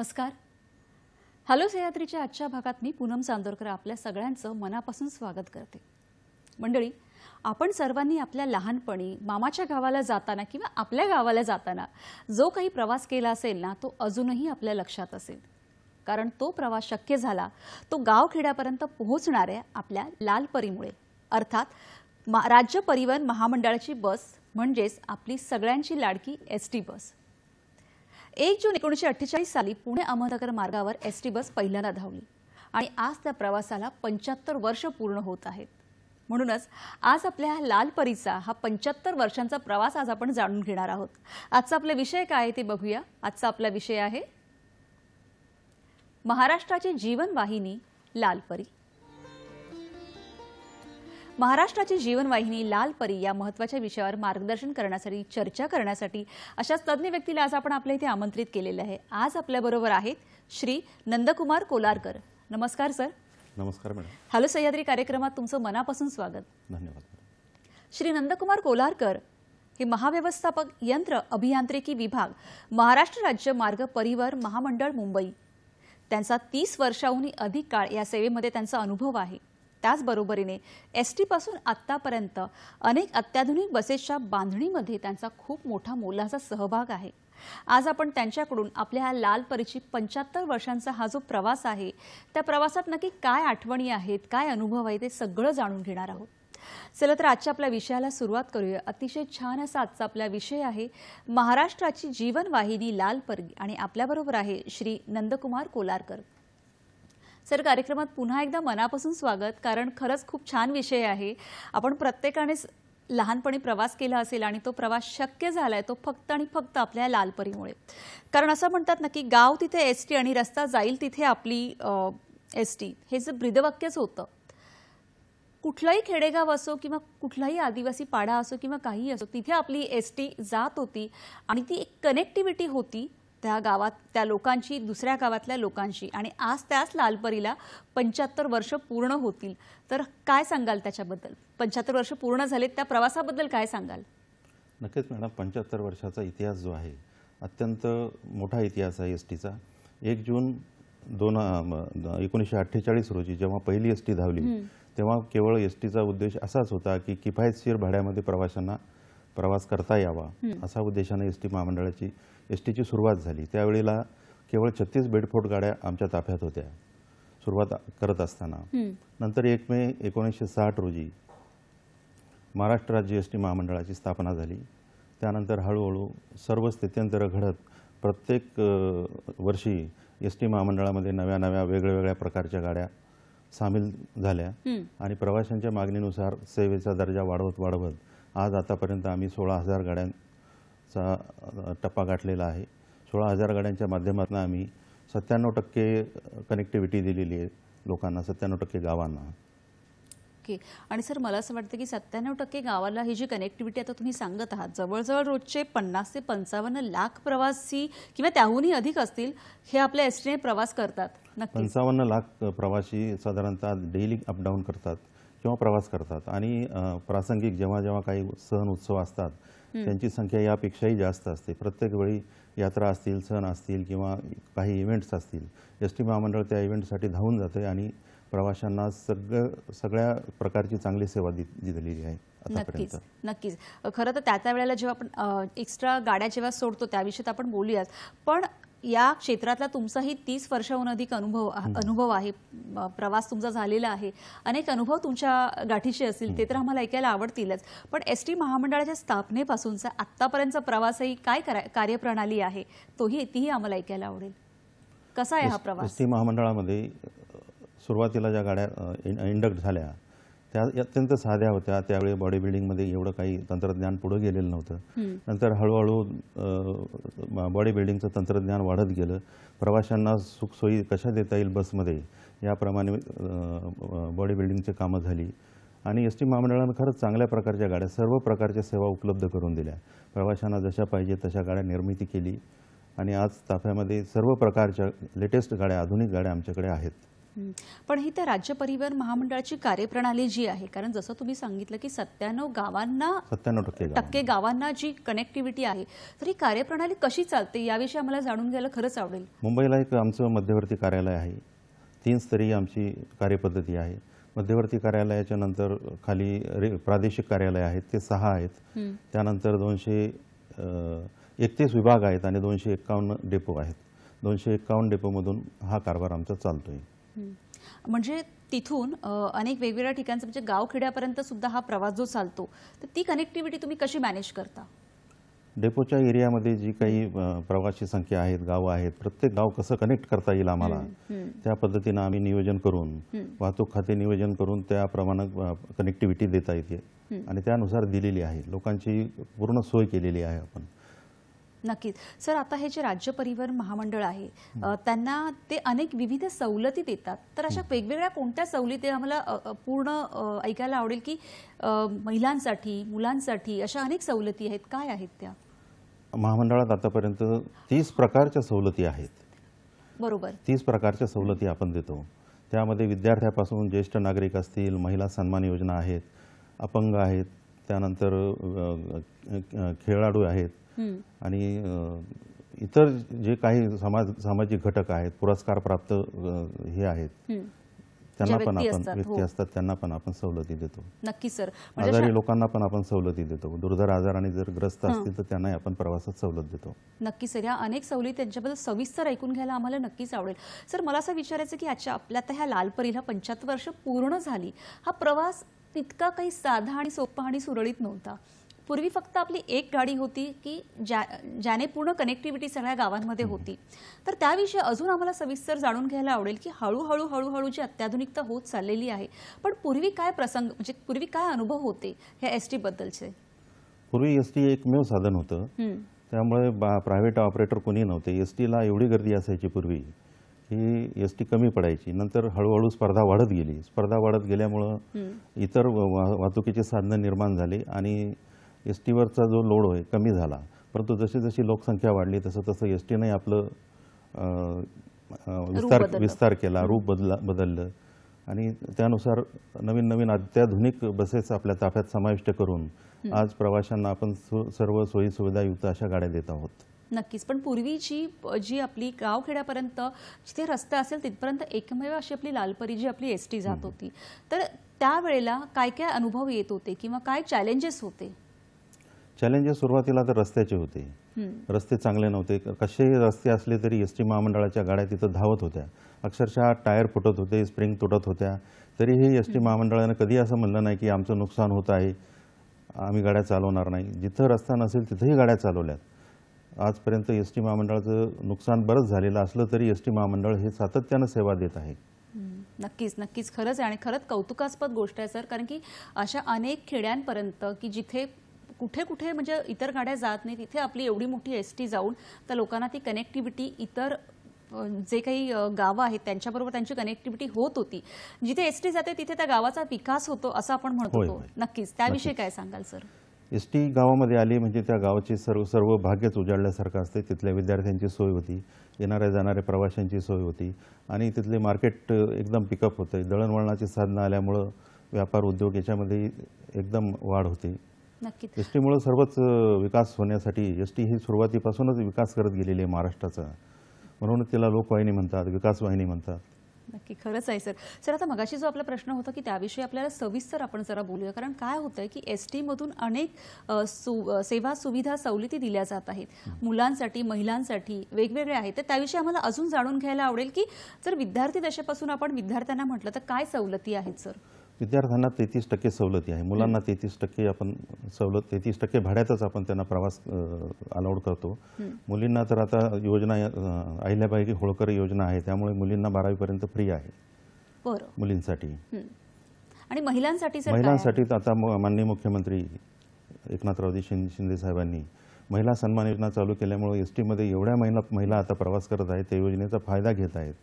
नमस्कार. हॅलो सह्याद्रीच्या आजच्या भागात मी पूनम चांदोरकर आपल्या सगळ्यांचं मनापासून स्वागत करते. मंडळी, आपण सर्वांनी आपल्या लहानपणी मामाच्या गावाला जाताना किंवा आपल्या गावाला जाताना जो काही प्रवास केला असेल ना, तो अजूनही आपल्या लक्षात असेल. कारण तो प्रवास शक्य झाला तो गावखेड्यापर्यंत पोहोचणाऱ्या आपल्या लाल परीमुळे, अर्थात राज्य परिवहन महामंडळाची बस म्हणजेच आपली सगळ्यांची लाडकी एसटी बस. 1 जून 1948 साली पुणे अहमदनगर मार्गावर एसटी बस पहिल्यांदा धावली आणि आज त्या प्रवासाला 75 वर्ष पूर्ण होत आहेत. म्हणूनच आज आपल्या लाल परीचा हा 75 वर्षांचा प्रवास आज आपण जाणून घेणार आहोत. आजचा आपला विषय काय आहे ते बघूया. आजचा आपला विषय आहे महाराष्ट्राची जीवनवाहिनी लाल परी. महाराष्ट्राची जीवनवाहिनी लाल परी या महत्त्वाच्या विषयावर मार्गदर्शन करण्यासाठी, चर्चा करण्यासाठी अशाच तज्ञ व्यक्तीला आज आपण आपल्या इथे आमंत्रित केलेले आहे. आज आपल्याबरोबर आहेत श्री नंदकुमार कोलारकर. नमस्कार सर. नमस्कार मॅडम. हॅलो सह्याद्री कार्यक्रमात तुमचं मनापासून स्वागत. धन्यवाद. श्री नंदकुमार कोलारकर हे महाव्यवस्थापक यंत्र अभियांत्रिकी विभाग, महाराष्ट्र राज्य मार्ग परिवहन महामंडळ मुंबई. त्यांचा 30 वर्षांहून अधिक काळ या सेवेमध्ये त्यांचा अनुभव आहे. त्याचबरोबरीने एसटी पासून आतापर्यंत अनेक अत्याधुनिक बसेसच्या बांधणीमध्ये त्यांचा खूप मोठा मोलाचा सहभाग आहे. आज आपण त्यांच्याकडून आपल्या लाल परीची 75 वर्षांचा हा जो प्रवास आहे, त्या प्रवासात नक्की काय आठवणी आहेत, काय अनुभव आहे, ते सगळं जाणून घेणार आहोत. चला तर आजच्या आपल्या विषयाला सुरुवात करूया. अतिशय छान असा आजचा आपला विषय आहे महाराष्ट्राची जीवनवाहिनी लाल परी आणि आपल्याबरोबर आहे श्री नंदकुमार कोलारकर. सर, कार्यक्रमात पुन्हा एकदा मनापासून स्वागत. कारण खरंच खूप छान विषय आहे. आपण प्रत्येकानेच लहानपणी प्रवास केला असेल आणि तो प्रवास शक्य झालाय तो फक्त आणि फक्त आपल्या लालपरीमुळे. कारण असं म्हणतात ना की गाव तिथे एसटी आणि रस्ता जाईल तिथे आपली एसटी, हे जे ब्रीदवाक्यच होतं. कुठलाही खेडेगाव असो किंवा कुठलाही आदिवासी पाडा असो किंवा काही असो, तिथे आपली एसटी जात होती आणि ती एक कनेक्टिव्हिटी होती त्या गावात, त्या लोकांची दुसऱ्या गावातल्या लोकांशी. आणि आज त्याच लालपरीला 75 वर्ष पूर्ण होतील. तर काय सांगाल त्याच्याबद्दल? 75 वर्ष पूर्ण झालेत, त्या प्रवासाबद्दल काय सांगाल? नक्कीच मॅडम, 75 वर्षाचा इतिहास जो आहे अत्यंत मोठा इतिहास आहे एसटीचा. 1 जून 1948 रोजी जेव्हा पहिली एसटी धावली तेव्हा केवळ एसटीचा उद्देश असाच होता की किफायतशीर भाड्यामध्ये प्रवाशांना प्रवास करता यावा, असा उद्देशाने एसटी महामंडळाची एसटीची सुरुवात झाली. त्यावेळेला केवळ 36 बेडफोड गाड्या आमच्या ताफ्यात होत्या सुरुवात करत असताना. नंतर 1 मे 1960 रोजी महाराष्ट्र राज्य एसटी महामंडळाची स्थापना झाली. त्यानंतर हळूहळू सर्व स्थित्यंतरं घडत प्रत्येक वर्षी एसटी महामंडळामध्ये नव्या नव्या वेगवेगळ्या प्रकारच्या गाड्या सामील झाल्या आणि प्रवाशांच्या मागणीनुसार सेवेचा दर्जा वाढवत आज आतापर्यंत आम्ही 16,000 गाड्यांचा टप्पा गाठलेला आहे. 16,000 गाड्यांच्या माध्यमातून आम्ही 97% कनेक्टिव्हिटी दिलेली आहे लोकांना, 97% गावांना. ओके. आणि सर, मला असं वाटतं की 97% गावाला ही जी कनेक्टिव्हिटी आता तुम्ही सांगत आहात, जवळजवळ रोजचे 50 ते 55 लाख प्रवासी किंवा त्याहूनही अधिक असतील हे आपल्या एसटीने प्रवास करतात. 55 लाख प्रवासी साधारणतः डेली अपडाऊन करतात किंवा प्रवास करतात. आणि प्रासंगिक जेव्हा जेव्हा काही सण उत्सव असतात त्यांची संख्या यापेक्षाही जास्त असते. प्रत्येक वेळी यात्रा असतील, सण असतील किंवा काही इव्हेंट्स असतील, एसटी महामंडळ त्या इव्हेंटसाठी धावून जाते आणि प्रवाशांना सगळ्या प्रकारची चांगली सेवा दिलेली आहे आतापर्यंत. नक्कीच. खरं तर त्या वेळेला जेव्हा आपण एक्स्ट्रा गाड्या जेव्हा सोडतो त्याविषयी आपण बोलूयात, पण या क्षेत्रातला तुमचाही 30 वर्षाहून अधिक अनुभव आहे, प्रवास तुमचा झालेला आहे, अनेक अनुभव तुमच्या गाठीशी असतील, ते तर आम्हाला ऐकायला आवडतीलच. पण एसटी महामंडळाच्या स्थापनेपासूनचा आत्तापर्यंतचा प्रवासही काय कार्यप्रणाली आहे तीही आम्हाला ऐकायला आवडेल. कसा आहे हा प्रवास? एसटी महामंडळामध्ये सुरुवातीला ज्या गाड्या इंडक्ट झाल्या त्या अत्यंत साध्या होत्या. त्यावेळी बॉडी बिल्डिंगमध्ये एवढं काही तंत्रज्ञान पुढे गेलेलं नव्हतं. नंतर हळूहळू बॉडी बिल्डिंगचं तंत्रज्ञान वाढत गेलं. प्रवाशांना सुखसोयी कशा देता येईल बसमध्ये याप्रमाणे बॉडी बिल्डिंगची कामं झाली आणि एसटी महामंडळानं खरंच चांगल्या प्रकारच्या गाड्या, सर्व प्रकारच्या सेवा उपलब्ध करून दिल्या. प्रवाशांना जशा पाहिजे तशा गाड्या निर्मिती केली आणि आज ताफ्यामध्ये सर्व प्रकारच्या लेटेस्ट गाड्या, आधुनिक गाड्या आमच्याकडे आहेत. पण ही त्या राज्य परिवहन महामंडळाची कार्यप्रणाली जी आहे, कारण जसं तुम्ही सांगितलं की 97 गावांना 97% गावांना जी कनेक्टिव्हिटी आहे, तर ही कार्यप्रणाली कशी चालते याविषयी आम्हाला जाणून घ्यायला खरंच आवडेल. मुंबईला एक आमचं मध्यवर्ती कार्यालय आहे. 3 स्तरीय आमची कार्यपद्धती आहे. मध्यवर्ती कार्यालयाच्या नंतर खाली प्रादेशिक कार्यालय आहेत, ते 6 आहेत. त्यानंतर 231 विभाग आहेत आणि 251 डेपो आहेत. 251 डेपोमधून हा कारभार आमचा चालतोय. म्हणजे तिथून अनेक वेगवेगळ्या ठिकाणचं म्हणजे गावखेड्यापर्यंत सुद्धा हा प्रवास जो चालतो, तर ती कनेक्टिव्हिटी तुम्ही कशी मॅनेज करता? डेपोच्या एरियामध्ये जी काही प्रवासी संख्या आहेत, गावं आहेत, प्रत्येक गाव कसं कनेक्ट करता येईल आम्हाला, त्या पद्धतीनं आम्ही नियोजन करून, वाहतूक खाते नियोजन करून त्याप्रमाणे कनेक्टिव्हिटी देता येते आणि त्यानुसार दिलेली आहे. लोकांची पूर्ण सोय केलेली आहे आपण. नक्कीच सर, आता हे जे राज्य परिवहन महामंडळ आहे, त्यांना ते अनेक विविध सवलती देतात, तर अशा वेगवेगळ्या कोणत्या सवलती आम्हाला पूर्ण ऐकायला आवडेल की महिलांसाठी, मुलांसाठी अशा अनेक सवलती आहेत, काय आहेत त्या? महामंडळात आतापर्यंत 30 प्रकारच्या सवलती आहेत. बरोबर, 30 प्रकारच्या सवलती आपण देतो. त्यामध्ये विद्यार्थ्यापासून ज्येष्ठ नागरिक असतील, महिला सन्मान योजना आहेत, अपंग आहेत, त्यानंतर खेळाडू आहेत आणि इतर जे काही सामाजिक घटक आहेत, पुरस्कार प्राप्त हे आहेत, त्यांना पण आपण व्यक्ती असतात, त्यांना पण आपण सवलती देतो. नक्की सर. आजारी लोकांना पण आपण सवलती देतो. दुर्धर आजाराने जर ग्रस्त असतील तर त्यांनाही आपण प्रवासात सवलत देतो. नक्की सर, या अनेक सवलती त्यांच्याबद्दल सविस्तर ऐकून घ्यायला आम्हाला नक्कीच आवडेल. सर, मला असं विचारायचं की आपल्या आता ह्या लालपरीला 75 वर्ष पूर्ण झाली, हा प्रवास तितका काही साधा आणि सोपा आणि सुरळीत नव्हता. पूर्वी फक्त आपली एक गाडी होती की ज्याने पूर्ण कनेक्टिव्हिटी सगळ्या गावांमध्ये होती. तर त्याविषयी अजून आम्हाला सविस्तर जाणून घ्यायला आवडेल की हळूहळू जी अत्याधुनिकता होत चाललेली आहे, पण पूर्वी काय प्रसंग म्हणजे पूर्वी काय अनुभव होते ह्या एसटी बद्दलचे? पूर्वी एसटी एकमेव साधन होतं, त्यामुळे प्रायव्हेट ऑपरेटर कोणी नव्हते. एसटीला एवढी गर्दी असायची पूर्वी की एसटी कमी पडायची. नंतर हळूहळू स्पर्धा वाढत गेली. स्पर्धा वाढत गेल्यामुळं इतर वाहतुकीची साधनं निर्माण झाली आणि एसटीवरचा जो लोड आहे कमी झाला. परंतु जशी जशी लोकसंख्या वाढली तसं एसटीने आपलं विस्तार केला, रूप बदललं आणि त्यानुसार नवीन अत्याधुनिक बसेस आपल्या ताफ्यात समाविष्ट करून आज प्रवाशांना आपण सर्व सोयी सुविधायुक्त अशा गाड्या देत आहोत. नक्कीच. पण पूर्वी जी आपली गावखेड्यापर्यंत जिथे रस्ता असेल तिथपर्यंत एकमेव अशी आपली लालपरी जी आपली एसटी जात होती, तर त्यावेळेला काय काय अनुभव येत होते किंवा काय चॅलेंजेस होते? चॅलेंजेस सुरुवातीला तर रस्त्याचे होते. रस्ते चांगले नव्हते. कसेही रस्ते असले तरी एसटी महामंडळाच्या गाड्या तिथं धावत होत्या. अक्षरशः टायर फुटत होते, स्प्रिंग तुटत होत्या. तरीही एसटी महामंडळाने कधी असं म्हणलं नाही की आमचं नुकसान होत आहे, आम्ही गाड्या चालवणार नाही. जिथं रस्ता नसेल तिथंही गाड्या चालवल्यात. आजपर्यंत एसटी महामंडळाचं नुकसान बरंच झालेलं असलं तरी एसटी महामंडळ हे सातत्यानं सेवा देत आहे. नक्कीच खरंच आहे आणि खरंच कौतुकास्पद गोष्ट आहे सर, कारण की अशा अनेक खेड्यांपर्यंत की जिथे कुठे म्हणजे इतर गाड्या जात नाही, तिथे आपली एवढी मोठी एसटी जाऊन त्या लोकांना ती कनेक्टिव्हिटी इतर जे काही गावं आहेत त्यांच्याबरोबर त्यांची कनेक्टिव्हिटी होत होती. जिथे एसटी जाते तिथे त्या गावाचा विकास होतो असं आपण म्हणतो. नक्कीच, त्याविषयी काय सांगाल सर? एसटी गावामध्ये आली म्हणजे त्या गावाची सर्व भाग्यच उजाडल्यासारखं असते. तिथल्या विद्यार्थ्यांची सोय होती, येणाऱ्या जाणाऱ्या प्रवाशांची सोय होती आणि तिथले मार्केट एकदम पिकअप होते. दळणवळणाची साधनं आल्यामुळं व्यापार उद्योग याच्यामध्ये एकदम वाढ होते. एसटीमुळे सर्वच विकास होण्यासाठी एसटी ही सुरुवातीपासूनच विकास करत गेलेली आहे महाराष्ट्राचा, म्हणून तिला लोकवाहिनी म्हणतात, विकासवाहिनी म्हणतात. नक्की, खरंच आहे सर. सर, आता मगाशी जो आपला प्रश्न होता की त्याविषयी आपल्याला सविस्तर आपण जरा बोलूया, कारण काय होतंय की एसटी मधून अनेक सेवा सुविधा सवलती दिल्या जात आहेत, मुलांसाठी, महिलांसाठी वेगवेगळे आहेत. तर त्याविषयी आम्हाला अजून जाणून घ्यायला आवडेल की जर विद्यार्थी दशेपासून आपण विद्यार्थ्यांना म्हटलं तर काय सवलती आहेत सर? विद्यार्थ्यांना 33% सवलती आहे. मुलांना 33% आपण सवलत 33% भाड्यातच आपण त्यांना प्रवास अलाउड करतो. मुलींना तर आता योजना अहिल्याबाई होळकर योजना आहे, त्यामुळे मुलींना 12वी पर्यंत फ्री आहे. बरं. मुलींसाठी. आणि महिलांसाठी सर? महिलांसाठी आता माननीय मुख्यमंत्री एकनाथरावजी शिंदे साहेबांनी महिला सन्मान योजना चालू केल्यामुळे एसटीमध्ये एवढ्या महिला आता प्रवास करत आहेत, त्या योजनेचा फायदा घेत आहेत.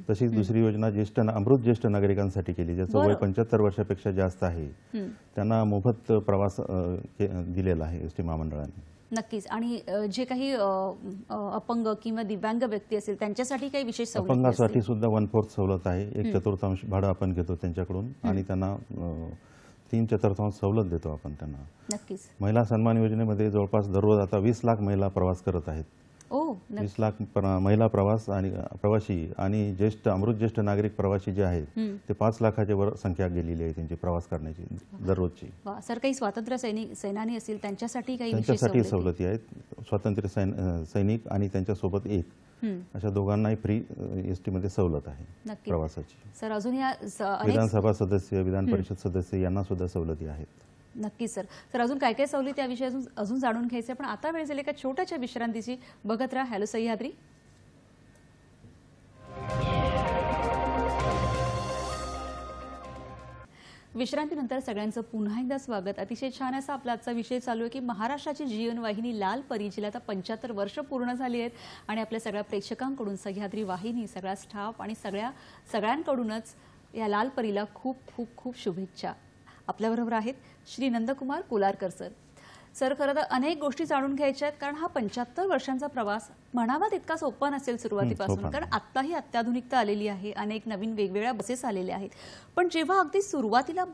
तशीच दुसरी योजना अमृत ज्येष्ठ नागरिकांसाठी केली, ज्याचं वय 75 वर्षापेक्षा जास्त आहे, त्यांना मोफत प्रवास दिलेला आहे एसटी महामंडळाने. नक्कीच. आणि जे काही अपंग किंवा दिव्यांग व्यक्ती असतील त्यांच्यासाठी काही विशेष सवलती अपंगासाठी असतील? सुद्धा 1/4 सवलत आहे. 1/4 भाडं आपण घेतो त्यांच्याकडून आणि त्यांना 3/4 सवलत देतो आपण त्यांना. नक्कीच. महिला सन्मान योजनेमध्ये जवळपास दररोज आता 20 लाख महिला प्रवास करत आहेत. ओ 20 लाख महिला प्रवास आणि प्रवासी आणि अमृत ज्येष्ठ नागरिक प्रवासी जे आहेत ते 5 लाखाच्या वर संख्या गेलेली आहे त्यांची प्रवास करण्याची दररोजची. वा सर, काही स्वातंत्र्य सेनानी असतील त्यांच्यासाठी काही विशेष त्यांच्यासाठी सवलती? सवलती आहेत. स्वातंत्र्य सैनिक आणि त्यांच्यासोबत एक अशा दोघांनाही फ्री एसटी मध्ये सवलत आहे नक्की. प्रवासाची. सर अजून या विधानसभा सदस्य, विधान परिषद सदस्य यांना सुद्धा सवलती आहेत. नक्की सर. सर अजून काय काय सवलती याविषयी अजून जाणून घ्यायचं, पण आता वेळ झाली एका छोट्याशा विश्रांतीची. बघत राहा हॅलो सह्याद्री. विश्रांतीनंतर सगळ्यांचं पुन्हा एकदा स्वागत. अतिशय छान असा आपला आजचा विषय चालू आहे की महाराष्ट्राची जीवनवाहिनी लाल परी, जिला आता 75 वर्ष पूर्ण झाली आहेत आणि आपल्या सगळ्या प्रेक्षकांकडून, सह्याद्री वाहिनी, सगळा स्टाफ आणि सगळ्यांकडूनच या लाल परीला खूप खूप खूप शुभेच्छा. आपल्याबरोबर आहेत श्री नंदकुमार कोलारकर सर. सर खरं तर अनेक गोष्टी जाणून घ्यायच्या आहेत, कारण हा 75 वर्षांचा प्रवास म्हणावा तितका सोपा नसेल सुरुवातीपासून, कारण आत्ताही अत्याधुनिकता आलेली आहे, अनेक नवीन वेगवेगळ्या बसेस आलेल्या आहेत. पण जेव्हा अगदी सुरुवातीला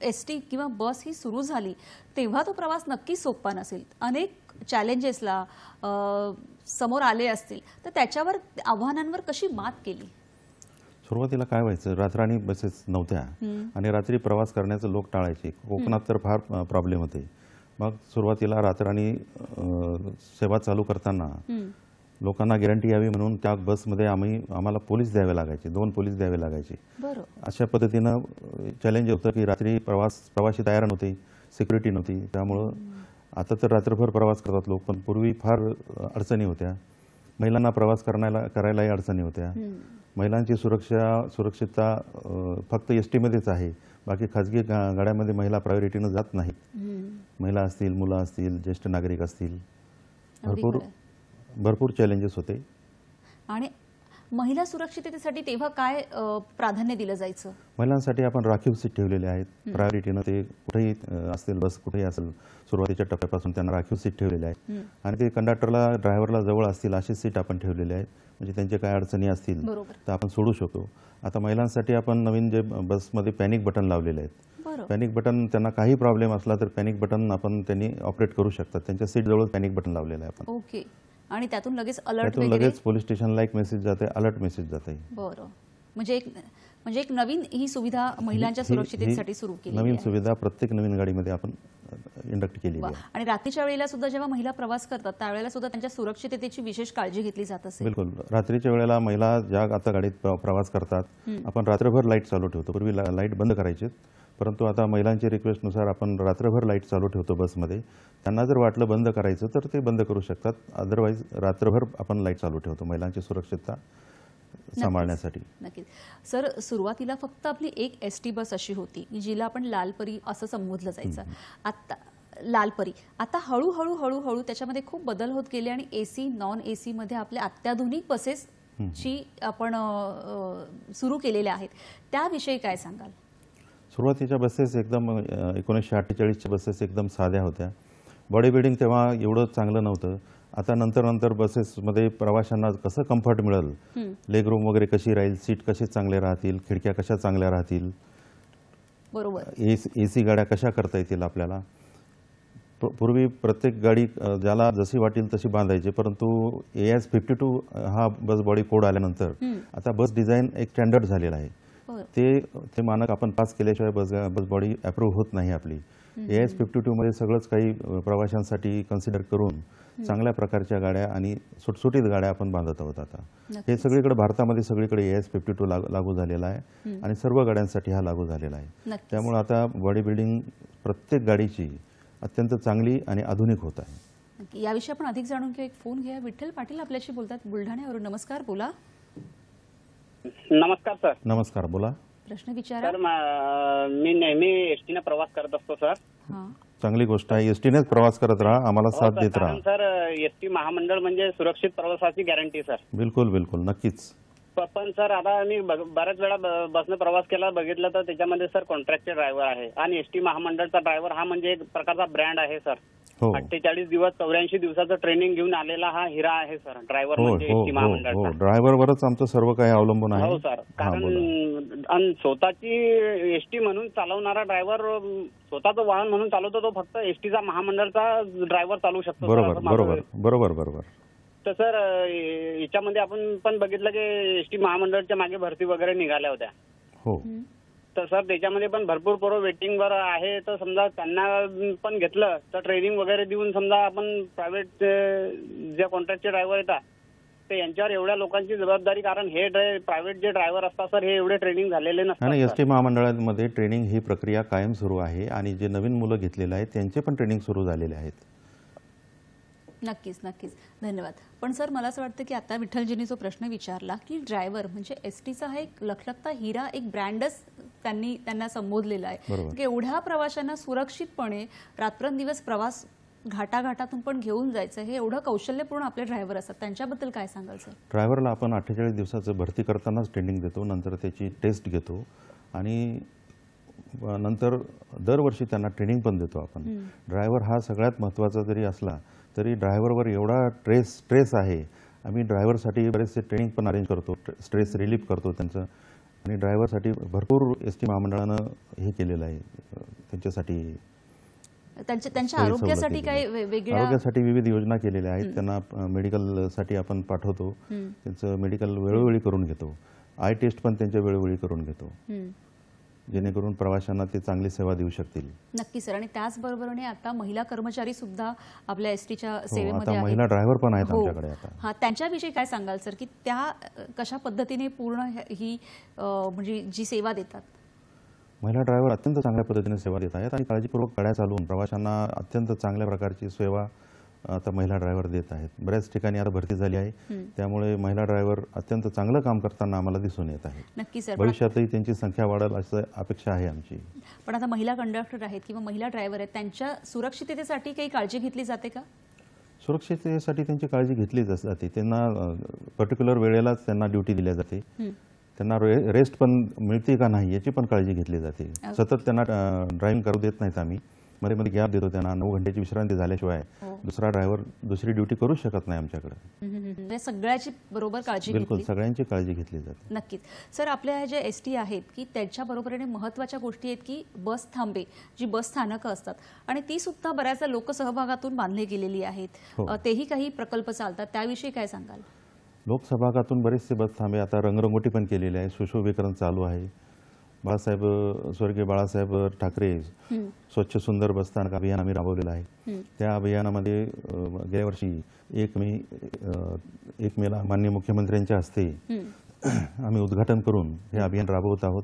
एसटी किंवा बस ही सुरू झाली तेव्हा तो प्रवास नक्की सोपा नसेल. अनेक चॅलेंजेसला समोर आले असतील, तर त्याच्यावर आव्हानांवर कशी मात केली? सुरुवातीला काय व्हायचं, रात्रराणी बसेस नव्हत्या आणि रात्री प्रवास करण्याचं लोक टाळायचे. कोकणात तर फार प्रॉब्लेम होते. मग सुरुवातीला रात्रराणी सेवा चालू करताना लोकांना गॅरंटी यावी म्हणून त्या बसमध्ये आम्हाला पोलीस द्यावे लागायचे, 2 पोलीस द्यावे लागायचे. अशा पद्धतीनं चॅलेंज होतं की रात्री प्रवासी तयार नव्हते, सिक्युरिटी नव्हती. त्यामुळं आता तर रात्रभर प्रवास करतात लोक, पण पूर्वी फार अडचणी होत्या. महिलांना प्रवास करायलाही अडचणी होत्या. महिलांची सुरक्षितता फक्त एसटीमध्येच आहे, बाकी खाजगी गाड्यामध्ये महिला प्रायोरिटीनं जात नाहीत. महिला असतील, मुलं असतील, ज्येष्ठ नागरिक असतील, भरपूर चॅलेंजेस होते. आणि महिला सुरक्षिततेसाठी तेव्हा काय प्राधान्य दिलं जायचं? महिलांसाठी आपण राखीव सीट ठेवलेले आहेत प्रायोरिटीनं. ते कुठेही असतील, बस कुठेही असेल, सुरुवातीच्या टप्प्यापासून त्यांना राखीव सीट ठेवलेले आहेत आणि ते कंडक्टरला, ड्रायव्हरला जवळ असतील अशी सीट आपण ठेवलेली आहेत, म्हणजे त्यांचे काय अडचणी असतील तर आपण सोडू शकतो. आता महिलांसाठी आपण नवीन जे बसमध्ये पॅनिक बटन लावलेले आहेत. पॅनिक बटन, त्यांना काही प्रॉब्लेम असला तर पॅनिक बटन त्यांनी ऑपरेट करू शकतात. त्यांच्या सीट जवळ पॅनिक बटन लावलेलं आहे आपण. ओके. आणि त्यातून लगेच पोलीस स्टेशनला एक मेसेज जाते, अलर्ट मेसेज जाते. बरं. म्हणजे एक नवीन ही सुविधा महिलांच्या सुरक्षिततेसाठी सुरू केली. नवीन सुविधा प्रत्येक नवीन गाडीमध्ये आपण इंडक्ट केली आहे. आणि रात्रीच्या वेळेला सुद्धा जेव्हा महिला प्रवास करतात त्यावेळेला सुद्धा त्यांच्या सुरक्षिततेची विशेष काळजी घेतली जात असेल? बिलकुल. रात्रीच्या वेळेला महिला ज्या आता गाडीत प्रवास करतात, आपण रात्रभर लाईट चालू ठेवतो. पूर्वी लाईट बंद करायचे, परंतु आता महिलांची रिक्वेस्टनुसार आपण रात्रभर लाईट चालू ठेवतो बसमध्ये. त्यांना जर वाटलं बंद करायचं तर ते बंद करू शकतात, अदरवाईज रात्रभर आपण लाईट चालू ठेवतो महिलांची सुरक्षितता सांभाळण्यासाठी. नक्कीच. सर सुरुवातीला फक्त आपली एक एसटी बस अशी होती जिला आपण लालपरी असं संबोधलं जायचं. आता लालपरी आता हळूहळू त्याच्यामध्ये खूप बदल होत गेले आणि एसी, नॉन एसी मध्ये आपल्या अत्याधुनिक बसेस ची आपण सुरू केलेल्या आहेत. त्याविषयी काय सांगाल? सुरुवातीच्या बसेस एकदम 1948च्या बसेस एकदम साध्या होत्या. बॉडी बिल्डिंग तेव्हा एवढं चांगलं नव्हतं. आता नंतर बसेसमध्ये प्रवाशांना कसं कम्फर्ट मिळेल, लेग रूम वगैरे कशी राहील, सीट कशी चांगले राहतील, खिडक्या कशा चांगल्या राहतील, बरोबर, एसी गाड्या कशा करता येतील आपल्याला. पूर्वी प्रत्येक गाडी ज्याला जशी वाटेल तशी बांधायची, परंतु AS 52 हा बस बॉडी कोड आल्यानंतर आता बस डिझाईन एक स्टँडर्ड झालेला आहे. ते मानक आपण पास केल्याशिवाय बस बॉडी अप्रूव्ह होत नाही आपली. AS 52 मध्ये सगळंच काही प्रवाशांसाठी कन्सिडर करून चांगल्या प्रकारच्या गाड्या आणि सुटसुटीत गाड्या आपण बांधत आहोत. आता हे सगळीकडे भारतामध्ये सगळीकडे AS 52 लागू झालेला आहे आणि सर्व गाड्यांसाठी हा लागू झालेला आहे. त्यामुळे आता बॉडी बिल्डिंग प्रत्येक गाडीची अत्यंत चांगली आणि आधुनिक होत आहे. याविषयी आपण अधिक जाणून घेऊ. एक फोन घ्या. विठ्ठल पाटील आपल्याशी बोलतात बुलढाण्यावरून. नमस्कार, बोला. नमस्कार सर. नमस्कार, बोला. प्रश्न विचारा. सर मी नेहमी एसटीने प्रवास करत असतो सर. चांगली गोष्ट आहे. एसटीनेच प्रवास करत राहा, आम्हाला साथ देत राहा. सर एसटी महामंडळ म्हणजे सुरक्षित प्रवासाची गॅरंटी सर. बिलकुल, नक्कीच. पण सर आता मी बऱ्याच वेळा बसने प्रवास केला, बघितलं तर त्याच्यामध्ये सर कॉन्ट्रॅक्टचे ड्रायव्हर आहे आणि एसटी महामंडळचा ड्रायव्हर हा म्हणजे एक प्रकारचा ब्रँड आहे सर. हो 48 दिवस 84 दिवसाचं ट्रेनिंग घेऊन आलेला हा हिरा आहे सर, ड्रायव्हर हो म्हणजे हो एसटी हो महामंडळाचा. हो ड्रायव्हरवरच आमचं सर्व काही अवलंबून आहे. हो सर, हा बोला. कारण आणि स्वतःची एसटी म्हणून चालवणारा ड्रायव्हर, स्वतःचं वाहन म्हणून चालवतो तो फक्त एसटीचा महामंडळाचा ड्रायव्हर चालवू शकतो. बरोबर बरोबर बरोबर बरोबर. तर सर याच्यामध्ये आपण पण बघितलं की एसटी महामंडळाच्या मागे भरती वगैरे निघाल्या होत्या. हो तर सर त्याच्यामध्ये पण भरपूर पोरं वेटिंगवर आहे. तर समजा त्यांना पण घेतलं तर ट्रेनिंग वगैरे देऊन समजा आपण प्रायव्हेट जे कॉन्ट्रॅक्टचे ड्रायव्हर येतात तर यांच्यावर एवढ्या लोकांची जबाबदारी, कारण हे प्रायव्हेट जे ड्रायव्हर असतात सर हे एवढे ट्रेनिंग झालेले आणि नसतात. एस टी महामंडळामध्ये ट्रेनिंग ही प्रक्रिया कायम सुरू आहे आणि जे नवीन मुलं घेतलेले आहेत त्यांचे पण ट्रेनिंग सुरू झालेले आहेत. नक्कीच नक्कीच, धन्यवाद. पण सर मला असं वाटतं की आता विठ्ठलजींनी जो प्रश्न विचारला की ड्रायव्हर म्हणजे एसटीचा हा एक लखलखता हिरा, एक ब्रँडच त्यांना संबोधलेला आहे बरोबर. की एवढ्या प्रवाशांना सुरक्षितपणे रात्रंदिवस प्रवास घाटाघाटातून पण घेऊन जायचं, हे एवढं कौशल्यपूर्ण आपले ड्रायव्हर असतात, त्यांच्याबद्दल काय सांगाल सर? ड्रायव्हरला आपण 48 दिवसाचं भरती करतानाच ट्रेनिंग देतो, नंतर त्याची टेस्ट घेतो आणि नंतर दरवर्षी त्यांना ट्रेनिंग पण देतो आपण. ड्रायव्हर हा सगळ्यात महत्त्वाचा जरी असला तरी ड्रायव्हरवर एवढा स्ट्रेस आहे. आम्ही ड्रायव्हरसाठी बरेचसे ट्रेनिंग पण अरेंज करतो, स्ट्रेस रिलीफ करतो त्यांचं. आणि ड्रायव्हरसाठी भरपूर एस टी महामंडळानं हे केलेलं आहे, त्यांच्यासाठी त्यांच्या आरोग्यासाठी काही वेगळ्या आरोग्यासाठी विविध योजना केलेल्या आहेत. त्यांना मेडिकलसाठी आपण पाठवतो, त्यांचं मेडिकल वेळोवेळी करून घेतो. आय टेस्ट पण त्यांच्या वेळोवेळी करून घेतो, जेणेकरून प्रवाशांना ते चांगली सेवा देऊ शकतील. नक्की सर. आणि त्याचबरोबरने आता महिला कर्मचारी सुद्धा आपल्या एसटीच्या सेवेमध्ये आता आहेत. महिला ड्रायव्हर पण आहेत हो. आमच्याकडे आता. हा, त्यांच्याविषयी काय सांगाल सर की त्या कशा पद्धतीने पूर्ण ही म्हणजे जी सेवा देतात? महिला ड्रायव्हर अत्यंत चांगल्या पद्धतीने सेवा देत आहेत आणि काळजीपूर्वक गाड्या चालवून प्रवाशांना अत्यंत चांगल्या प्रकारची सेवा आता महिला ड्रायव्हर देत आहेत. बऱ्याच ठिकाणी आता भरती झाली आहे, त्यामुळे महिला ड्रायव्हर अत्यंत चांगलं काम करताना आम्हाला दिसून येत आहे. नक्की सर. भविष्यातही त्यांची संख्या वाढेल असं अपेक्षा आहे आमची. पण आता महिला कंडक्टर आहेत किंवा महिला ड्रायव्हर आहेत, त्यांच्या सुरक्षिततेसाठी काही काळजी घेतली जाते का? सुरक्षिततेसाठी त्यांची काळजी घेतली जाते. त्यांना पर्टिक्युलर वेळेलाच त्यांना ड्युटी दिल्या जाते. त्यांना रेस्ट पण मिळते का नाही याची पण काळजी घेतली जाते. सतत त्यांना ड्रायव्हिंग करू देत नाहीत आम्ही, मध्ये मध्ये गॅप देतो त्यांना. 9 घंट्याची विश्रांती झाल्याशिवाय दुसरा ड्रायव्हर दुसरी ड्युटी करू शकत नाही आमच्याकडे. सगळ्याची बरोबर काळजी बिलकुल घेतली. सगळ्यांची काळजी घेतली जाते. नक्कीच सर. आपल्या ह्या ज्या एसटी आहेत की त्याच्या बरोबरीने महत्त्वाच्या गोष्टी आहेत की बस थांबे, जी बस स्थानकं असतात आणि ती सुद्धा बऱ्याचदा लोकसहभागातून बांधली गेलेली आहेत. तेही काही प्रकल्प चालतात, त्याविषयी काय सांगाल? लोकसहभागातून बरेचसे बस थांबे आता रंगरंगोटी पण केलेली आहे, सुशोभीकरण चालू आहे. स्वर्गीय बाळासाहेब ठाकरे स्वच्छ सुंदर बस स्थानक अभियान आम्ही राबवलेलं आहे. त्या अभियानामध्ये गेल्या वर्षी 1 मेला माननीय मुख्यमंत्र्यांच्या हस्ते आम्ही उद्घाटन करून हे अभियान राबवत आहोत.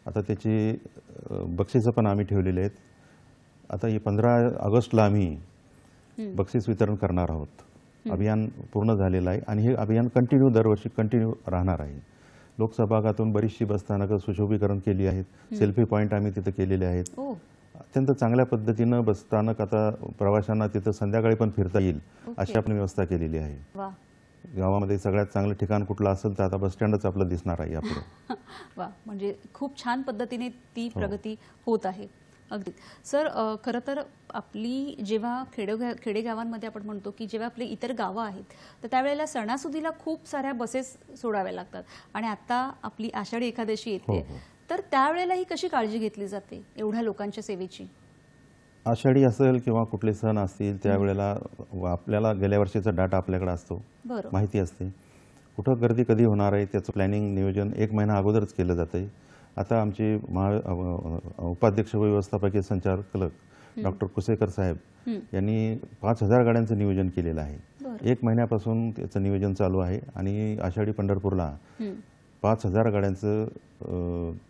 आता त्याची बक्षिसं पण आम्ही ठेवलेली आहेत. आता 15 ऑगस्टला आम्ही बक्षीस वितरण करणार आहोत. अभियान पूर्ण झालेलं आहे आणि हे अभियान दरवर्षी कंटिन्यू राहणार आहे. लोकसहभागातून बरीचशी बसस्थानकं सुशोभीकरण केली आहेत. सेल्फी पॉईंट आम्ही तिथे केलेले आहेत. अत्यंत चांगल्या पद्धतीनं बसस्थानक आता प्रवाशांना तिथं संध्याकाळी पण फिरता येईल अशी आपण व्यवस्था केलेली आहे. गावामध्ये सगळ्यात चांगलं ठिकाण कुठलं असेल तर आता बस स्टँडच आपलं दिसणार आहे आपलं. वा, म्हणजे खूप छान पद्धतीने ती प्रगती होत आहे. अगदी सर. खरं तर आपली जेव्हा खेडेगावांमध्ये आपण म्हणतो की जेव्हा आपली इतर गावं आहेत तर त्यावेळेला सणासुदीला खूप साऱ्या बसेस सोडाव्या लागतात आणि आता आपली आषाढी एकादशी येते, तर त्यावेळेला ही कशी काळजी घेतली जाते एवढ्या लोकांच्या सेवेची? आषाढी असेल किंवा कुठले सण असतील त्यावेळेला आपल्याला गेल्या वर्षीचा डाटा आपल्याकडे असतो, माहिती असते. कुठं गर्दी कधी होणार आहे त्याचं प्लॅनिंग नियोजन 1 महिना अगोदरच केलं जातं. आता आमचे उपाध्यक्ष व व्यवस्थापकीय संचालक डॉक्टर कुसेकर साहेब यांनी 5000 गाड्यांचं नियोजन केलेलं आहे. 1 महिन्यापासून त्याचं नियोजन चालू आहे आणि आषाढी पंढरपूरला 5000 गाड्यांचं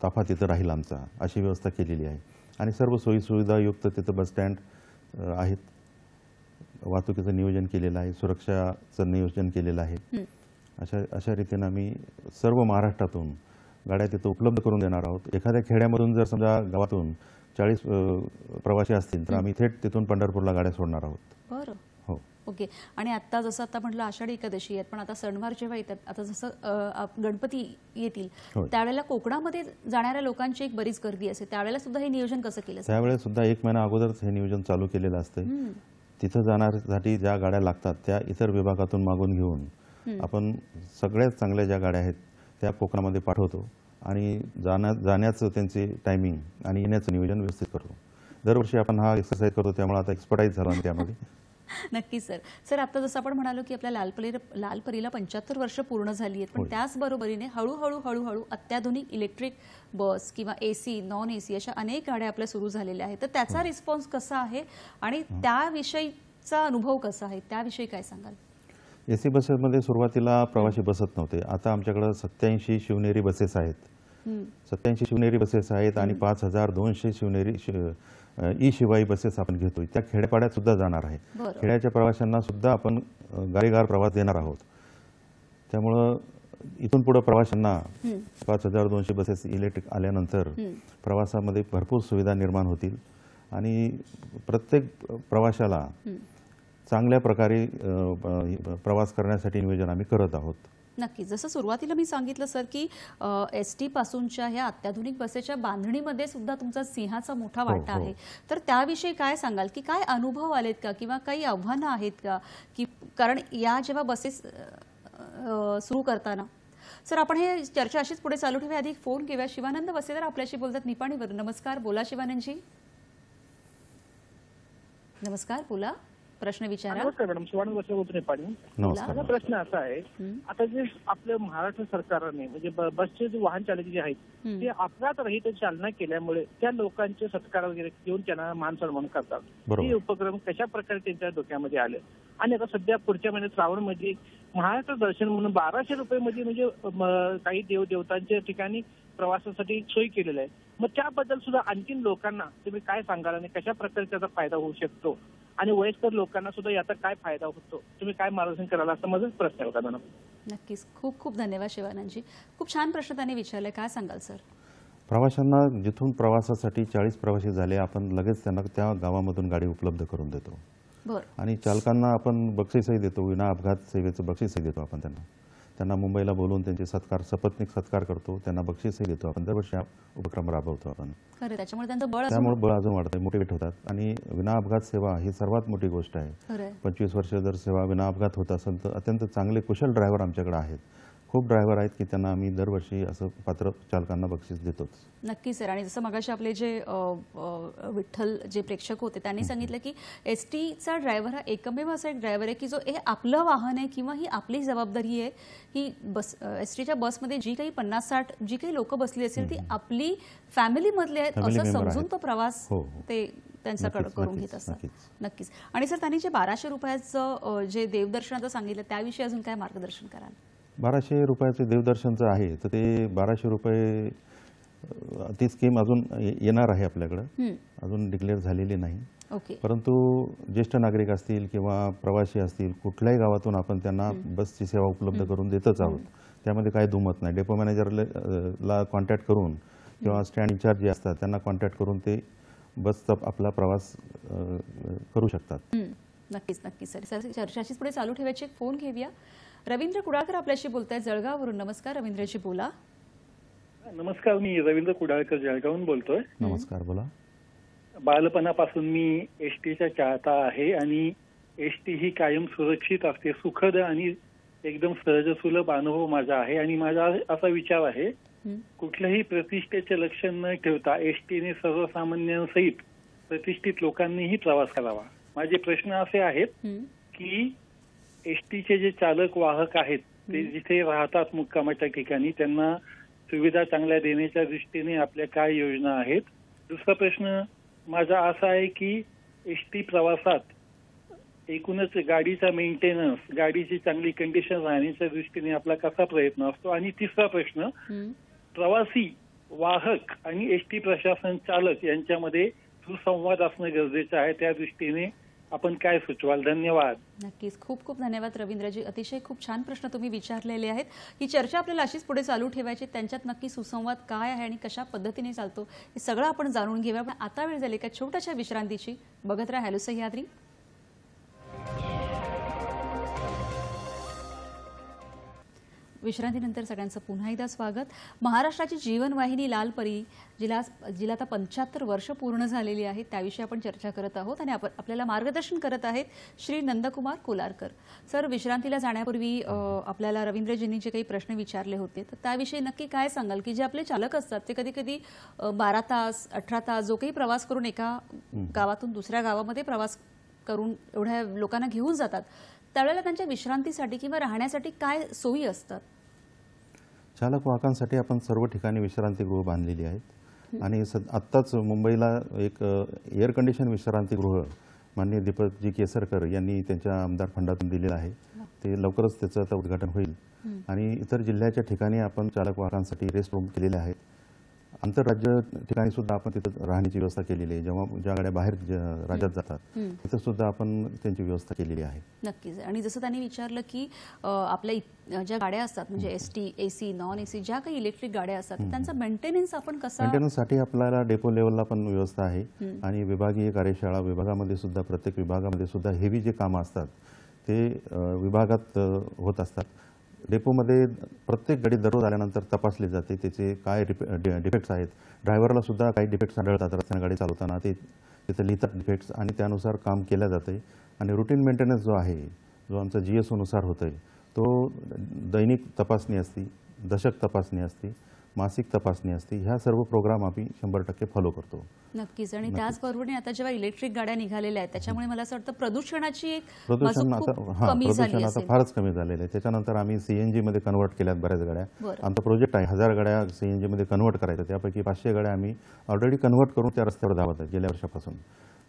ताफा तिथं राहील आमचा, अशी व्यवस्था केलेली आहे. आणि सर्व सोयीसुविधायुक्त तिथं बसस्टँड आहेत. वाहतुकीचं नियोजन केलेलं आहे, सुरक्षाचं नियोजन केलेलं आहे. अशा रीतीनं आम्ही सर्व महाराष्ट्रातून गाड्या तिथं उपलब्ध करून देणार आहोत. एखाद्या खेड्यामधून जर समजा गावातून 40 प्रवासी असतील तर आम्ही थेट तिथून पंढरपूरला गाड्या सोडणार आहोत. बरं. हो. ओके. आणि आता जसं आता म्हटलं आषाढी एकादशी आहेत, पण आता सणवार जेव्हा येतात, आता जसं गणपती येतील त्यावेळेला कोकणामध्ये जाणाऱ्या लोकांची एक बरीच गर्दी असते, त्यावेळेला सुद्धा हे नियोजन कसं केलं? त्यावेळेस सुद्धा 1 महिना अगोदरच हे नियोजन चालू केलेलं असतं. तिथं जाण्यासाठी ज्या गाड्या लागतात त्या इतर विभागातून मागून घेऊन आपण सगळ्यात चांगल्या ज्या गाड्या आहेत त्या कोकणामध्ये पाठवतो आणि जाण्याचं त्यांचे टायमिंग आणि येण्याचं नियोजन व्यवस्थित करतो. दरवर्षी आपण हा एक्सरसाइज करतो, त्यामुळे आता एक्सपर्टाईज झाला आणि त्यामध्ये. नक्कीच सर. सर, आता जसं आपण म्हणालो की आपल्या लालपरीला 75 वर्ष पूर्ण झाली आहेत, पण त्याचबरोबरीने हळूहळू अत्याधुनिक इलेक्ट्रिक बस किंवा AC, नॉन AC अशा अनेक गाड्या आपल्या सुरू झालेल्या आहेत. तर त्याचा रिस्पॉन्स कसा आहे आणि त्याविषयीचा अनुभव कसा आहे, त्याविषयी काय सांगाल? AC बसेसमध्ये सुरुवातीला प्रवासी बसत नव्हते. आता आमच्याकडे 87 शिवनेरी बसेस आहेत. 87 शिवनेरी बसेस आहेत आणि 5200 शिवनेरी ई शिवाई बसेस आपण घेतोय. त्या खेड्यापाड्यात सुद्धा जाणार आहे. खेड्याच्या प्रवाशांना सुद्धा आपण गाडीगार प्रवास देणार आहोत. त्यामुळं इथून पुढे प्रवाशांना 5200 बसेस इलेक्ट्रिक आल्यानंतर प्रवासामध्ये भरपूर सुविधा निर्माण होतील आणि प्रत्येक प्रवाशाला चांगल्या प्रकारे प्रवास करण्यासाठी नियोजन आम्ही करत आहोत. नक्की. जसं सुरुवातीला मी सांगितलं सर की ST पासूनच्या ह्या अत्याधुनिक बसेच्या बांधणीमध्ये सुद्धा तुमचा सिंहाचा मोठा वाटा आहे. तर त्याविषयी काय सांगाल की काय अनुभव आलेत का किंवा काही आव्हानं आहेत का? की कारण या जेव्हा बसेस सुरू करताना सर आपण हे चर्चा अशीच पुढे चालू ठेवूया. आधी फोन घेऊया. शिवानंद वसेदार आपल्याशी बोलतात निपाणीवर. नमस्कार, बोला शिवानंदजी. नमस्कार, बोला, प्रश्न विचारा. नमस्कार मॅडम, शिवानंद वसे बोलतो निपाणी. माझा प्रश्न असा आहे, आता जे आपल्या महाराष्ट्र सरकारने म्हणजे बसचे जे वाहन चालक जे आहेत ते अपघात रहित चालना केल्यामुळे त्या लोकांचे सत्कार वगैरे घेऊन त्यांना मान सन्मान करतात. हे उपक्रम कशा प्रकारे त्यांच्या डोक्यामध्ये आले? आणि आता सध्या पुढच्या महिन्यात श्रावण मध्ये महाराष्ट्र दर्शन म्हणून 1200 रुपये मध्ये म्हणजे काही देवदेवतांच्या ठिकाणी प्रवासासाठी सोय केलेली आहे. मग त्याबद्दल सुद्धा आणखीन लोकांना तुम्ही काय सांगाल आणि कशा प्रकारे त्याचा फायदा होऊ शकतो आणि वयस्कर लोकांना सुद्धा याचा काय फायदा होतो, तुम्ही काय मार्गदर्शन कराल असा माझा प्रश्न होता मॅडम. नक्कीच. खूप खूप धन्यवाद शिवानंदजी. खूप छान प्रश्न त्यांनी विचारले. काय सांगाल सर? प्रवाशांना जिथून प्रवासासाठी 40 प्रवासी झाले आपण लगेच त्यांना त्या गावामधून गाडी उपलब्ध करून देतो. आणि चालकांना आपण बक्षीसही देतो, विना अपघात सेवेचं बक्षीसही देतो आपण त्यांना मुंबईला बोलवून त्यांचे सत्कारसपत्नीक सत्कार करतो, त्यांना बक्षीसही देतो आपण. दरवर्षी हा उपक्रम राबवतो आपण. त्यामुळे बळ अजून वाढतं, मोटिवेट होतात आणि विना अपघात सेवा ही सर्वात मोठी गोष्ट आहे. 25 वर्ष जर सेवा विना अपघात होत असेल तर अत्यंत चांगले कुशल ड्रायव्हर आमच्याकडे आहेत. खूप ड्रायव्हर आहेत की त्यांना आम्ही दरवर्षी असं पात्र चालकांना बक्षीस देतोच. नक्की सर. आणि जसं मगाशी आपले जे विठ्ठल जे प्रेक्षक होते त्यांनी सांगितलं की STचा ड्रायव्हर हा एकमेव असा एक ड्रायव्हर आहे की जो हे आपलं वाहन आहे किंवा ही आपली जबाबदारी आहे. ही बस STच्या बसमध्ये जी काही 50-60 जी काही लोक बसली असेल ती आपली फॅमिली मधले आहेत असं समजून तो प्रवास ते त्यांच्याकडे करून घेत असतात. नक्कीच. आणि सर त्यांनी जे 1200 रुपयाचं जे देवदर्शनाचं सांगितलं त्याविषयी अजून काय मार्गदर्शन कराल? 1200 रुपयाचे देवदर्शनचं आहे तर ते 1200 रुपये ती स्कीम अजून येणार आहे आपल्याकडे, अजून डिक्लेअर झालेली नाही. परंतु ज्येष्ठ नागरिक असतील किंवा प्रवासी असतील कुठल्याही गावातून आपण त्यांना बसची सेवा उपलब्ध करून देतच आहोत. त्यामध्ये काही दुमत नाही. डेपो मॅनेजरला कॉन्टॅक्ट करून किंवा स्टँड इन्चार्ज जे असतात त्यांना कॉन्टॅक्ट करून ते बसचा आपला प्रवास करू शकतात. नक्कीच नक्कीच सर. चर्चाशीच पुढे चालू ठेवायची. एक फोन घेऊया. रवींद्र कुडाळकर आपल्याशी बोलतायत जळगाववरून. नमस्कार रवींद्रजी, बोला. नमस्कार, मी रवींद्र कुडाळकर जळगावहून बोलतोय. नमस्कार, बोला. बालपणापासून मी STचा चाहता आहे आणि ST ही कायम सुरक्षित असते. सुखद आणि एकदम सहजसुलभ अनुभव माझा आहे आणि माझा असा विचार आहे, कुठल्याही प्रतिष्ठेचे लक्षण न ठेवता STने सर्वसामान्यांसहित प्रतिष्ठित लोकांनीही प्रवास करावा. माझे प्रश्न असे आहेत की STचे जे चालक वाहक आहेत ते जिथे राहतात मुक्कामाच्या ठिकाणी त्यांना सुविधा चांगल्या देण्याच्या दृष्टीने आपल्या काय योजना आहेत? दुसरा प्रश्न माझा असा आहे की ST प्रवासात एकूणच गाडीचा मेंटेनन्स, गाडीची चांगली कंडिशन राहण्याच्या दृष्टीने आपला कसा प्रयत्न असतो? आणि तिसरा प्रश्न, प्रवासी वाहक आणि ST प्रशासन चालक यांच्यामध्ये सुसंवाद असणं गरजेचं आहे, त्या दृष्टीने आपण काय सुचवाल? धन्यवाद. नक्कीच. खूप खूप धन्यवाद रवींद्रजी. अतिशय खूप छान प्रश्न तुम्ही विचारलेले आहेत. ही चर्चा आपल्याला अशीच पुढे चालू ठेवायची. त्यांच्यात नक्की सुसंवाद काय आहे आणि कशा पद्धतीने चालतो हे सगळं आपण जाणून घेऊया. पण आता वेळ झाली का छोट्याशा विश्रांतीची. बघत राहा हॅलो सह्याद्री. विश्रांतीनंतर सगळ्यांचं पुन्हा एकदा स्वागत. महाराष्ट्राची जीवनवाहिनी लाल परी जिला आता 75 वर्ष पूर्ण झालेली आहेत त्याविषयी आपण चर्चा करत आहोत आणि आपल्याला मार्गदर्शन करत आहेत श्री नंदकुमार कोलारकर. सर, विश्रांतीला जाण्यापूर्वी आपल्याला रवींद्रजींनी जे काही प्रश्न विचारले होते तर त्याविषयी नक्की काय सांगाल की जे आपले चालक असतात ते कधी कधी 12 तास 18 तास जो काही प्रवास करून एका गावातून दुसऱ्या गावामध्ये प्रवास करून एवढ्या लोकांना घेऊन जातात त्यावेळेला त्यांच्या विश्रांतीसाठी किंवा राहण्यासाठी काय सोयी असतात? चालक वाहकांसाठी आपण सर्व ठिकाणी विश्रांतीगृह बांधलेली आहेत आणि आत्ताच मुंबईला एक एअर कंडिशन विश्रांतीगृह माननीय दीपकजी केसरकर यांनी त्यांच्या आमदार फंडातून दिलेलं आहे. ते लवकरच त्याचं आता उद्घाटन होईल आणि इतर जिल्ह्याच्या ठिकाणी आपण चालक वाहकांसाठी रेस्ट रूम केलेले आहेत. आंतरराज्य ठिकाणी सुद्धा आपण तिथं राहण्याची व्यवस्था केलेली आहे. जेव्हा ज्या गाड्या बाहेर राज्यात जातात तिथं सुद्धा आपण त्यांची व्यवस्था केलेली आहे. नक्कीच. आणि जसं त्यांनी विचारलं की आपल्या ज्या गाड्या असतात म्हणजे एसटी, एसी, नॉन एसी ज्या काही इलेक्ट्रिक गाड्या असतात त्यांचा मेंटेनन्स आपण कसा? मेंटेनन्ससाठी आपल्याला डेपो लेवलला पण व्यवस्था आहे आणि विभागीय कार्यशाळा विभागामध्ये सुद्धा प्रत्येक विभागामध्ये सुद्धा हेवी जे कामं असतात ते विभागात होत असतात. डेपोमध्ये प्रत्येक गाडी दररोज आल्यानंतर तपासली जाते त्याचे काय डिफेक्ट्स आहेत. ड्रायव्हरला सुद्धा काही डिफेक्ट्स आढळतात रस्त्याने गाडी चालवताना ते तिथे लिहितात डिफेक्ट्स आणि त्यानुसार काम केलं जाते. आणि रुटीन मेंटेनन्स जो आहे जो आमचा GSOनुसार होतो आहे तो दैनिक तपासणी असते, दशक तपासणी असते, मासिक तपासणी असते. ह्या सर्व प्रोग्राम आम्ही 100% फॉलो करतो. नक्कीच. आणि त्याचबरोबर आता जेव्हा इलेक्ट्रिक गाड्या निघालेल्या आहेत त्याच्यामुळे मला असं वाटतं प्रदूषण प्रदूषण आता फारच कमी झालेलं आहे. त्याच्यानंतर आम्ही CNG मध्ये कन्वर्ट केल्यात बऱ्याच गाड्या. आमचा प्रोजेक्ट आहे 1000 गाड्या CNG मध्ये कन्वर्ट करायच्या. त्यापैकी 500 गाड्या आम्ही ऑलरेडी कन्वर्ट करून त्या रस्त्यावर धावत आहेत गेल्या वर्षापासून.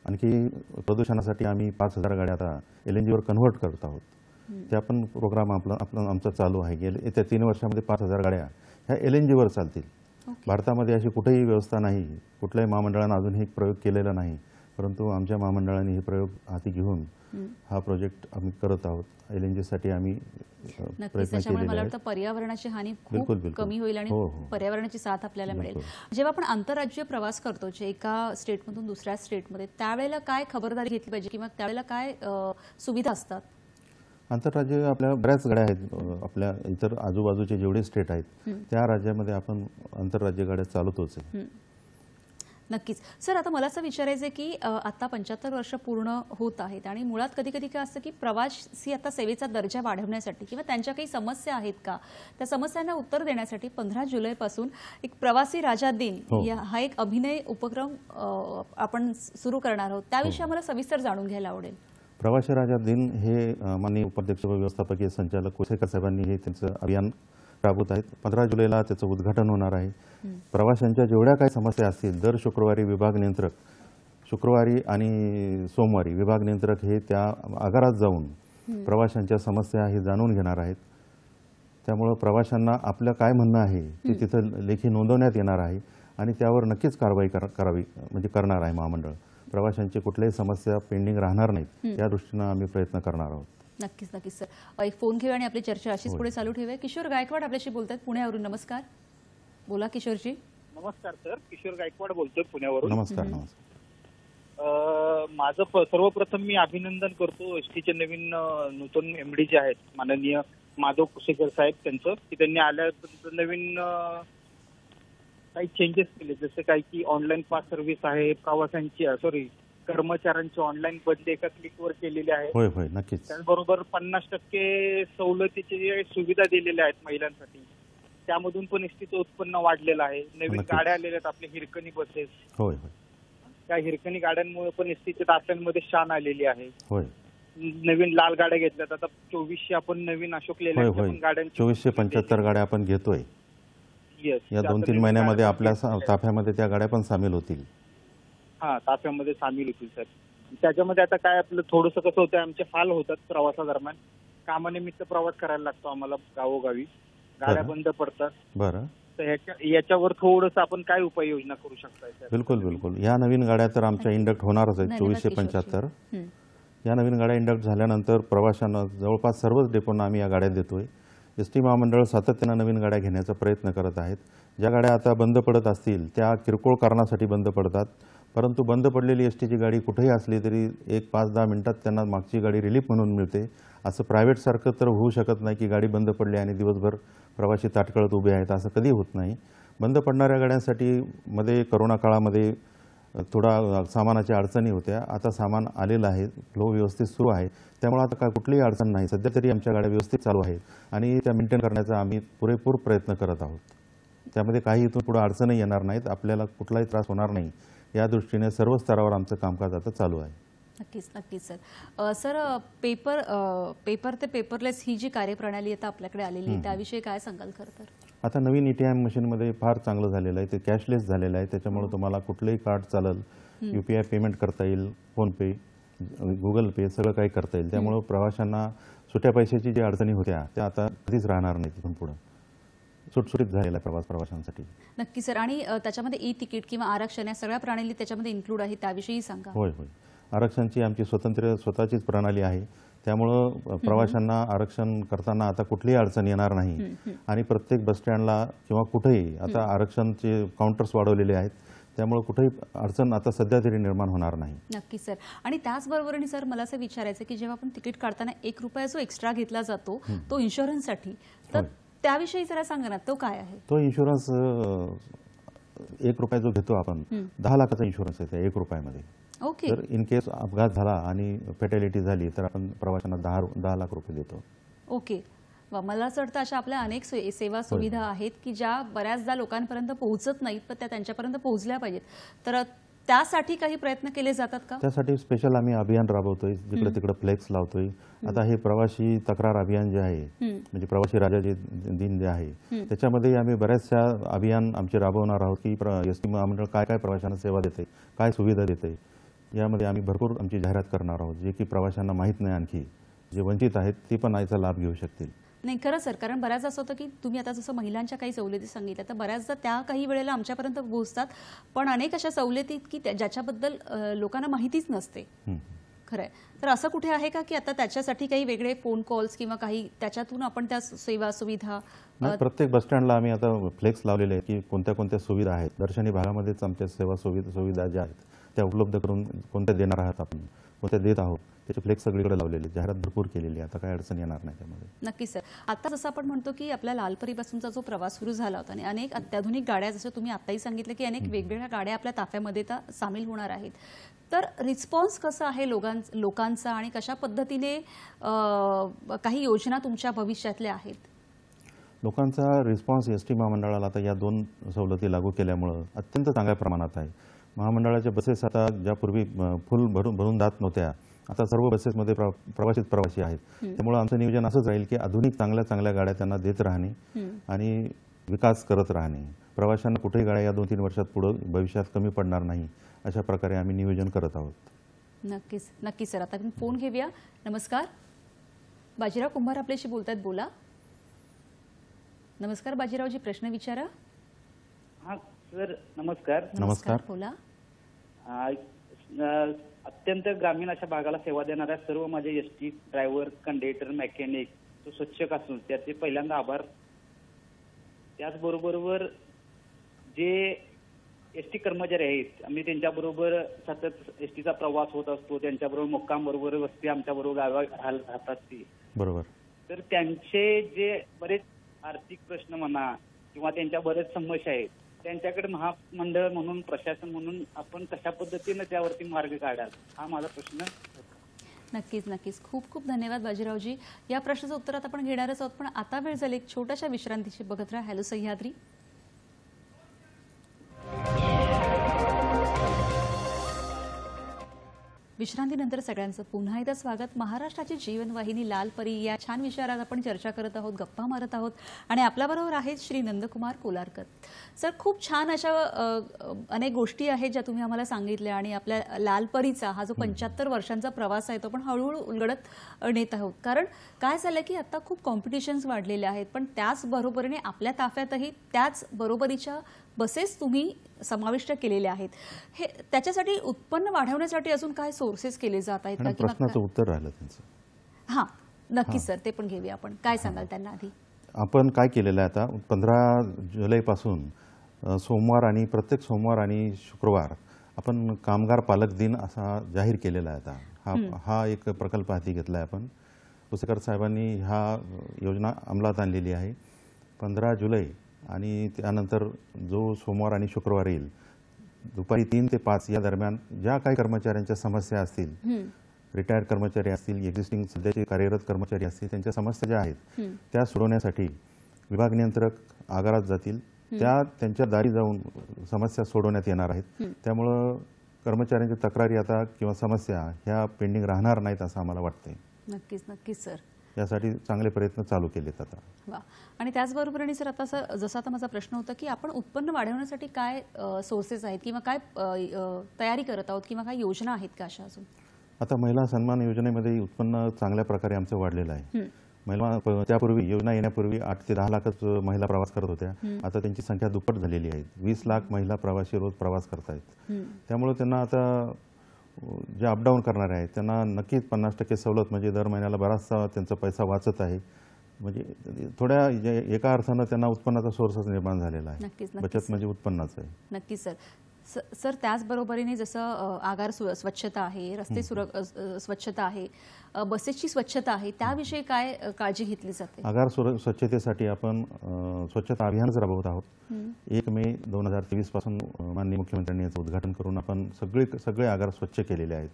आणखी प्रदूषणासाठी आम्ही 5000 गाड्या आता LNG वर कन्वर्ट करत आहोत. त्या पण प्रोग्राम आमचा चालू आहे. येत्या 3 वर्षामध्ये 5000 गाड्या ह्या LNG वर चालतील. भारतामध्ये अशी कुठेही व्यवस्था नाही, कुठल्याही महामंडळानं अजून हे प्रयोग केलेला नाही, परंतु आमच्या महामंडळाने हे प्रयोग हाती घेऊन हा प्रोजेक्ट आम्ही करत आहोत. LNG साठी आम्ही प्रयत्न केलेले मला वाटतं पर्यावरणाची हानी खूप कमी होईल आणि पर्यावरणाची साथ आपल्याला मिळेल. जेव्हा आपण आंतरराज्यीय प्रवास करतो जे एका स्टेटमधून दुसऱ्या स्टेटमध्ये त्यावेळेला काय खबरदारी घेतली पाहिजे किंवा त्यावेळेला काय सुविधा असतात? आंतरराज्य आपल्या बऱ्याच गाड्या आहेत. आपल्या इतर आजूबाजूचे जेवढे स्टेट आहेत त्या राज्यामध्ये आपण आंतरराज्य गाड्या चालवतोच आहे. नक्कीच. सर, आता मला असं विचारायचं आहे की आता 75 वर्ष पूर्ण होत आहेत आणि मुळात कधी कधी काय असतं की प्रवासी आता सेवेचा दर्जा वाढवण्यासाठी किंवा त्यांच्या काही समस्या आहेत का त्या समस्यांना उत्तर देण्यासाठी 15 जुलैपासून एक प्रवासी राजा दिन हा एक अभिनय उपक्रम आपण सुरू करणार आहोत. त्याविषयी आम्हाला सविस्तर जाणून घ्यायला आवडेल. प्रवासी राजा दिन हे माननीय उपाध्यक्ष व व्यवस्थापकीय संचालक कोसेकर साहेबांनी हे त्यांचं अभियान राबवत आहेत. 15 जुलैला त्याचं उद्घाटन होणार आहे. प्रवाशांच्या जेवढ्या काही समस्या असतील दर शुक्रवारी विभाग नियंत्रक शुक्रवारी आणि सोमवारी विभाग नियंत्रक हे त्या आगारात जाऊन प्रवाशांच्या समस्या हे जाणून घेणार आहेत. त्यामुळं प्रवाशांना आपलं काय म्हणणं आहे ते तिथं लेखी नोंदवण्यात येणार आहे आणि त्यावर नक्कीच कारवाई करावी म्हणजे करणार आहे महामंडळ. प्रवाशांची कुठल्याही समस्या पेंडिंग राहणार नाहीत त्या दृष्टीनं आम्ही प्रयत्न करणार आहोत. नक्कीच नक्कीच सर. एक फोन घेऊ आणि आपली चर्चा अशीच पुढे चालू ठेवूया. किशोर गायकवाड आपल्याशी बोलतात पुण्यावरून. नमस्कार. बोला किशोरजी. नमस्कार सर, किशोर गायकवाड बोलतोय पुण्यावरून. नमस्कार. माझं सर्वप्रथम मी अभिनंदन करतो एसटीचे नवीन नूतन MD जे आहेत माननीय माधव कुसेकर साहेब त्यांचं की त्यांनी आल्यानंतर नवीन काही चेंजेस केले जसे काही की ऑनलाईन पास सर्व्हिस आहे, प्रवाशांची कर्मचाऱ्यांची ऑनलाईन बदली एका क्लिकवर केलेली आहे. होय होय नक्कीच. त्याचबरोबर 50% सवलतीचे सुविधा दिलेल्या आहेत महिलांसाठी. त्यामधून पण एसटीचं उत्पन्न वाढलेलं आहे. नवीन गाड्या आलेल्या आहेत आपल्या हिरकणी बसेस. होय होय. त्या हिरकणी गाड्यांमुळे पण एसटीच्या ताफ्यांमध्ये शान आलेली आहे. होय. नवीन लाल गाड्या घेतल्यात आता 2400 आपण नवीन अशोक लेलँडच्या गाड्यांची 2475 गाड्या आपण घेतोय. या 2-3 महिन्यामध्ये आपल्या ताफ्यामध्ये त्या गाड्या पण सामील होतील. ताफ्यामध्ये सामील होतील सर. त्याच्यामध्ये आता काय आपलं थोडंसं कसं होतं आमचे हाल होतात प्रवासादरम्यान. कामानिमित्त प्रवास करायला लागतो आम्हाला गावोगावी. गाड्या बंद पडतात. बरं. तर याच्यावर थोडंसं आपण काय उपाययोजना करू शकता? बिलकुल बिलकुल. या नवीन गाड्या तर आमच्या इंडक्ट होणारच आहेत 2475. या नवीन गाड्या इंडक्ट झाल्यानंतर प्रवाशांना जवळपास सर्वच डेपोना आम्ही या गाड्या देतोय. एसटी महामंडळ सातत्यानं नवीन गाड्या घेण्याचा प्रयत्न करत आहेत. ज्या गाड्या आता बंद पडत असतील त्या किरकोळ कारणासाठी बंद पडतात. परंतु बंद पडलेली एस टीची गाडी कुठेही असली तरी 5-10 मिनिटात त्यांना मागची गाडी रिलीफ म्हणून मिळते. असं प्रायव्हेटसारखं तर होऊ शकत नाही की गाडी बंद पडली आणि दिवसभर प्रवासी ताटकळत उभे आहेत, असं कधी होत नाही. बंद पडणाऱ्या गाड्यांसाठी मध्ये करोना काळामध्ये थोडा सामानाच्या अडचणी होत्या. आता सामान आलेलं आहे, फ्लो व्यवस्थित सुरू आहे, त्यामुळे आता काय कुठलीही अडचण नाही. सध्या तरी आमच्या गाड्या व्यवस्थित चालू आहेत आणि त्या मेंटेन करण्याचा आम्ही पुरेपूर प्रयत्न करत आहोत. त्यामध्ये काही इथून पुढे अडचणही येणार नाहीत, आपल्याला कुठलाही त्रास होणार नाही या दृष्टीने सर्व स्तरावर आमचं कामकाज आता चालू आहे. नक्कीच नक्कीच सर. सर पेपर ते पेपरलेस ही जी कार्यप्रणाली आता आपल्याकडे आलेली आहे त्याविषयी काय सांगाल? खरं तर आता नवीन ATM मशीनमध्ये फार चांगलं झालेलं आहे, ते कॅशलेस झालेलं आहे. त्याच्यामुळे तुम्हाला कुठलंही कार्ड चालेल, UPI पेमेंट करता येईल, फोनपे, गुगल पे सगळं काही करता येईल. त्यामुळे प्रवाशांना सुट्या पैशाची जी अडचणी होत्या त्या आता कधीच राहणार नाही. तिथून पुढे सुटसुटीत झालेला आहे प्रवाशांसाठी. नक्की सर. आणि त्याच्यामध्ये ई तिकीट किंवा आरक्षण या सगळ्या प्रणाली त्याच्यामध्ये इन्क्लूड आहे, त्याविषयी सांगा. होय होय, आरक्षणची आमची स्वतःचीच प्रणाली आहे. त्यामुळं प्रवाशांना आरक्षण करताना आता कुठलीही अडचण येणार नाही. आणि प्रत्येक बसस्टँडला किंवा कुठेही आता आरक्षणचे काउंटर्स वाढवलेले आहेत, त्यामुळे कुठेही अडचण आता सध्या तरी निर्माण होणार नाही. नक्की सर. आणि त्याचबरोबर सर मला असं विचारायचं की जेव्हा आपण तिकीट काढताना ₹1 जो एक्स्ट्रा घेतला जातो तो इन्शुरन्ससाठी, तर त्याविषयी जरा सांगा ना, तो काय आहे? तो इन्शुरन्स ₹1 जो घेतो आपण, 10 लाखाचा इन्शुरन्स आहे त्या ₹1 ओके. तर इन केस अपघात झाला आणि फॅटॅलिटी झाली तर आपण प्रवाशांना 10 लाख रुपये देतो. ओके. वा, मला असं वाटतं अशा आपल्या अनेक सेवा सुविधा आहेत की ज्या बऱ्याचदा लोकांपर्यंत पोहोचत नाहीत, पण त्या त्यांच्यापर्यंत पोहोचल्या पाहिजेत. तर त्यासाठी काही प्रयत्न केले जातात का? त्यासाठी स्पेशल आम्ही अभियान राबवतोय, जिकडे तिकडे फ्लेक्स लावतोय. आता हे प्रवासी तक्रार अभियान जे आहे, म्हणजे प्रवासी राजाचे दिन जे आहे, त्याच्यामध्ये आम्ही बऱ्याचशा अभियान आमचे राबवणार आहोत की एसटी महामंडळ काय काय प्रवाशांना सेवा देते, काय सुविधा देते. यामध्ये आम्ही भरपूर आमची जाहिरात करणार आहोत, जे की प्रवाशांना माहीत नाही, आणखी जे वंचित आहेत ते पण याचा लाभ घेऊ शकतील. नाही, खरं सर. कारण बऱ्याचदा असं होतं की तुम्ही आता जसं महिलांच्या काही सवलती सांगितल्या, तर बऱ्याचदा त्या काही वेळेला आमच्यापर्यंत पोहोचतात, पण अनेक अशा सवलती की ज्याच्याबद्दल लोकांना माहितीच नसते. खरं आहे. तर असं कुठे आहे का की आता त्याच्यासाठी काही वेगळे फोन कॉल्स किंवा काही त्याच्यातून आपण त्या सेवा सुविधा? प्रत्येक बसस्टँडला आम्ही आता फ्लेक्स लावलेले आहेत की कोणत्या कोणत्या सुविधा आहेत. दर्शनी भागामध्येच आमच्या सेवा सुविधा ज्या आहेत त्या उपलब्ध करून कोणत्या देणार आहात, आपण कोणत्या देत आहोत, त्याचे फ्लेक्स सगळीकडे लावलेले, जाहिरात भरपूर केलेली. आता काही अडचण येणार नाही त्यामध्ये. नक्की सर. आता जसं आपण म्हणतो की आपल्या लालपरीपासूनचा जो प्रवास सुरू झाला होता आणि अनेक अत्याधुनिक गाड्या, जसं तुम्ही आताही सांगितलं की अनेक वेगवेगळ्या गाड्या आपल्या ताफ्यामध्ये सामील होणार आहेत, तर रिस्पॉन्स कसा आहे लोकांचा आणि कशा पद्धतीने काही योजना तुमच्या भविष्यातल्या आहेत? लोकांचा रिस्पॉन्स एसटी महामंडळाला आता या 2 सवलती लागू केल्यामुळं अत्यंत चांगल्या प्रमाणात आहे. महामंडळाच्या बसेस आता ज्या पूर्वी फुल भरून जात नव्हत्या, आता सर्व बसेसमध्ये प्रवासी आहेत. त्यामुळे आमचं नियोजन असंच राहील की आधुनिक चांगल्या गाड्या त्यांना देत राहणे आणि विकास करत राहणे. प्रवाशांना कुठेही गाड्या या 2-3 वर्षात पुढे भविष्यात कमी पडणार नाही, अशा प्रकारे आम्ही नियोजन करत आहोत. नक्कीच नक्कीच सर. आता आपण फोन घेऊया. नमस्कार, बाजीराव कुंभार आपल्याशी बोलतात, बोला. नमस्कार बाजीरावजी, प्रश्न विचारा. हा सर, नमस्कार. नमस्कार, बोला. अत्यंत ग्रामीण अशा भागाला सेवा देणाऱ्या सर्व माझे एसटी ड्रायव्हर, कंडक्टर, मेकॅनिक, तो स्वच्छक असून त्याचे पहिल्यांदा आभार. त्याचबरोबर जे एसटी कर्मचारी आहेत, आम्ही त्यांच्याबरोबर सतत एसटीचा प्रवास होत असतो, त्यांच्याबरोबर मुक्काम बरोबर वस्ती आमच्याबरोबर गावा राहतात ते. बरोबर. तर त्यांचे जे बरेच आर्थिक प्रश्न म्हणा किंवा त्यांच्या बरेच समस्या आहेत, त्यांच्याकडे महामंडळ म्हणून, प्रशासन म्हणून आपण कशा पद्धतीने त्यावरती मार्ग काढाल, हा माझा प्रश्न. नक्कीच नक्कीच. खूप खूप धन्यवाद बाजीरावजी. या प्रश्नाचं उत्तरात आपण घेणारच आहोत, पण आता वेळ झाली एक छोट्याशा विश्रांतीची. बघत राहा हॅलो सह्याद्री. विश्रांतीनंतर सगळ्यांचं पुन्हा एकदा स्वागत. महाराष्ट्राची जीवनवाहिनी लालपरी या छान विषयावर आज आपण चर्चा करत आहोत, गप्पा मारत आहोत आणि आपल्याबरोबर आहेत श्री नंदकुमार कोलारकर. सर, खूप छान अशा अनेक गोष्टी आहेत ज्या तुम्ही आम्हाला सांगितल्या आणि आपल्या लालपरीचा हा जो 75 वर्षांचा प्रवास आहे तो पण हळूहळू उलगडत नेत आहोत. कारण काय झालं की आता खूप कॉम्पिटिशन्स वाढलेले आहेत, पण त्याचबरोबरीने आपल्या ताफ्यातही त्याच बरोबरीच्या बसेस तुम्ही समाविष्ट केलेल्या आहेत. हे त्याच्यासाठी उत्पन्न वाढवण्यासाठी अजून काय सोर्सेस केले जात आहेत का? प्रश्नाचं उत्तर राहिलं त्यांचं. हां, नक्की सर, ते पण घेऊया आपण. काय सांगाल त्यांना आधी? आपण काय केलेलं आहे, आता 15 जुलैपासून सोमवार आणि प्रत्येक सोमवार आणि शुक्रवार आपण कामगार पालक दिन असा जाहीर केलेला आहे आता. हा एक प्रकल्प हाती घेतला आहे आपण. पुसेकर साहेबांनी हा योजना अंमलात आणलेली आहे. 15 जुलै आणि त्यानंतर जो सोमवार आणि शुक्रवार येईल दुपारी 3 ते 5 या दरम्यान ज्या काही कर्मचाऱ्यांच्या समस्या असतील, रिटायर्ड कर्मचारी असतील, एक्झिस्टिंग सध्याचे कार्यरत कर्मचारी असतील, त्यांच्या समस्या ज्या आहेत त्या सोडवण्यासाठी विभाग नियंत्रक आगारात जातील. त्यांच्या दारी जाऊन समस्या सोडवण्यात येणार आहेत. त्यामुळं कर्मचाऱ्यांच्या तक्रारी आता किंवा समस्या ह्या पेंडिंग राहणार नाहीत असं आम्हाला वाटतंय. नक्कीच नक्कीच सर. यासाठी चांगले प्रयत्न चालू केलेत आता. वा. आणि त्याचबरोबरीने सर आता जसा आता माझा प्रश्न होता की आपण उत्पन्न वाढवण्यासाठी काय सोर्सेस आहेत किंवा काय तयारी करत आहोत किंवा काय योजना आहेत का अशा अजून? आता महिला सन्मान योजनेमध्ये उत्पन्न चांगल्या प्रकारे आमचं वाढलेलं आहे. महिला त्यापूर्वी योजना येण्यापूर्वी 8 ते 10 लाखच महिला प्रवास करत होत्या. आता त्यांची संख्या दुप्पट झालेली आहे. 20 लाख महिला प्रवासी रोज प्रवास करतायत. त्यामुळे त्यांना आता जे अपडाऊन करणारे आहेत त्यांना नक्कीच 50% सवलत, म्हणजे दर महिन्याला बराचसा त्यांचा पैसा वाचत आहे. म्हणजे थोड्या एका अर्थानं त्यांना उत्पन्नाचा सोर्सच निर्माण झालेला आहे. बचत म्हणजे उत्पन्नाच आहे. नक्कीच सर. सर त्याचबरोबरीने जसं आगार स्वच्छता आहे, रस्ते स्वच्छता आहे, बसेसची स्वच्छता आहे, त्याविषयी काय काळजी घेतली जाते? आगार स्वच्छतेसाठी आपण स्वच्छता अभियानच राबवत आहोत. 1 मे 2023 पासून माननीय मुख्यमंत्र्यांनी याचं उद्घाटन करून आपण सगळे आगार स्वच्छ केलेले आहेत.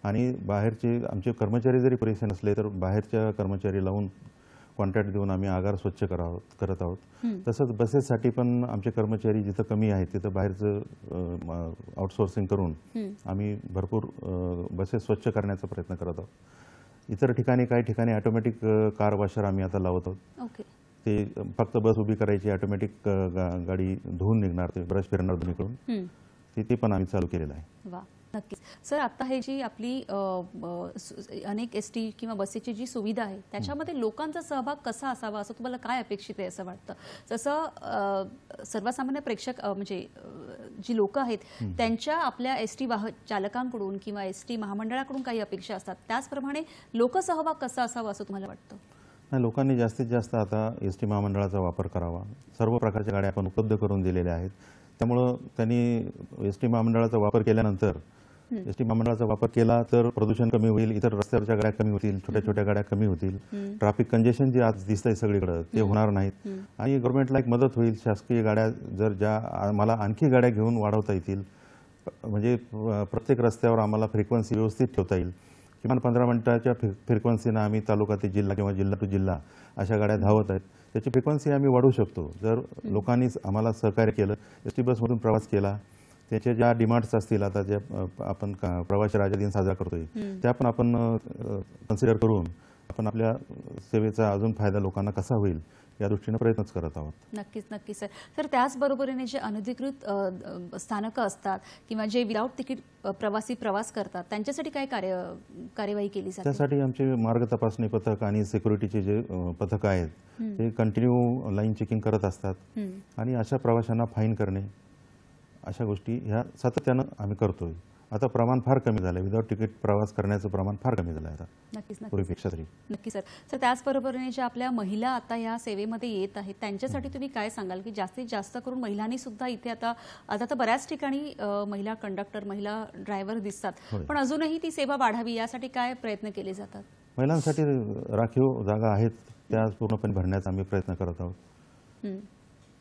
आणि बाहेरचे आमचे कर्मचारी जरी पुरेसे नसले तर बाहेरच्या कर्मचारी लावून कॉन्ट्रॅक्ट देऊन आम्ही आगार स्वच्छ करत आहोत. तसंच बसेससाठी पण आमचे कर्मचारी जिथं कमी आहेत तिथं बाहेरचं आउटसोर्सिंग करून आम्ही भरपूर बसेस स्वच्छ करण्याचा प्रयत्न करत आहोत. इतर ठिकाणी काही ठिकाणी ऑटोमॅटिक कार वॉशर आम्ही आता लावत आहोत. ते फक्त बस उभी करायची, ऑटोमॅटिक गाडी धुवून निघणार, ते ब्रश फिरणार दोन्हीकडून, ते पण आम्ही चालू केलेलं आहे. वा. नक्कीच सर. आता हे जी आपली अनेक एसटी किंवा बसेसची जी सुविधा आहे त्याच्यामध्ये लोकांचा सहभाग कसा असावा असं तुम्हाला काय अपेक्षित आहे असं वाटतं? जसं सर्वसामान्य प्रेक्षक म्हणजे जी लोक आहेत त्यांच्या आपल्या एसटी चालकांकडून किंवा एसटी महामंडळाकडून काही अपेक्षा असतात, त्याचप्रमाणे लोकसहभाग कसा असावा असं तुम्हाला वाटतं? नाही, लोकांनी जास्तीत जास्त आता एसटी महामंडळाचा वापर करावा. सर्व प्रकारच्या गाड्या आपण उपलब्ध करून दिलेल्या आहेत. त्यामुळं त्यांनी एसटी महामंडळाचा वापर केल्यानंतर एसटी महामंडळाचा वापर केला तर प्रदूषण कमी होईल, इतर रस्त्यावरच्या गाड्या कमी होतील, छोट्या छोट्या गाड्या कमी होतील, ट्रॅफिक कंजेशन जे आज दिसतंय सगळीकडे ते होणार नाहीत आणि गव्हर्नमेंटला एक मदत होईल. शासकीय गाड्या जर ज्या आम्हाला आणखी गाड्या घेऊन वाढवता येतील, म्हणजे प्रत्येक रस्त्यावर आम्हाला फ्रिक्वेन्सी व्यवस्थित ठेवता येईल. किमान 15 मिनिटाच्या फ्रिक्वेन्सीनं आम्ही तालुका ते जिल्हा किंवा जिल्हा टू जिल्हा अशा गाड्या धावत आहेत. त्याची फ्रिक्वेन्सी आम्ही वाढवू शकतो जर लोकांनी आम्हाला सहकार्य केलं, एसटी बसमधून प्रवास केला. त्याच्या ज्या डिमांड्स असतील, आता ज्या आपण प्रवासी राजा दिन साजरा करतोय त्या पण आपण कन्सिडर करून आपण आपल्या सेवेचा अजून फायदा लोकांना कसा होईल या दृष्टीने प्रयत्नच करत आहोत. नक्कीच नक्कीच सर. तर त्याचबरोबरीने जे अनधिकृत स्थानकं असतात किंवा जे विदाऊट तिकीट प्रवासी प्रवास करतात त्यांच्यासाठी काय कार्यवाही केली जाते? त्यासाठी आमचे मार्ग तपासणी पथक आणि सिक्युरिटीचे जे पथक आहेत ते कंटिन्यू लाईन चेकिंग करत असतात आणि अशा प्रवाशांना फाईन करणे अशा गोष्टी ह्या सातत्यानं आम्ही करतोय. आता प्रमाण फार कमी झालं, विदाऊट तिकीट प्रवास करण्याचं प्रमाण फार कमी झालं आता नक्कीच पूर्वीपेक्षा तरी. नक्की सर. सर त्याचबरोबरीने ज्या आपल्या महिला आता या सेवेमध्ये येत आहेत त्यांच्यासाठी तुम्ही काय सांगाल की जास्तीत जास्त करून महिलांनी सुद्धा इथे आता तर बऱ्याच ठिकाणी महिला कंडक्टर, महिला ड्रायव्हर दिसतात, पण अजूनही ती सेवा वाढावी यासाठी काय प्रयत्न केले जातात? महिलांसाठी राखीव जागा आहेत त्या पूर्णपणे भरण्याचा आम्ही प्रयत्न करत आहोत.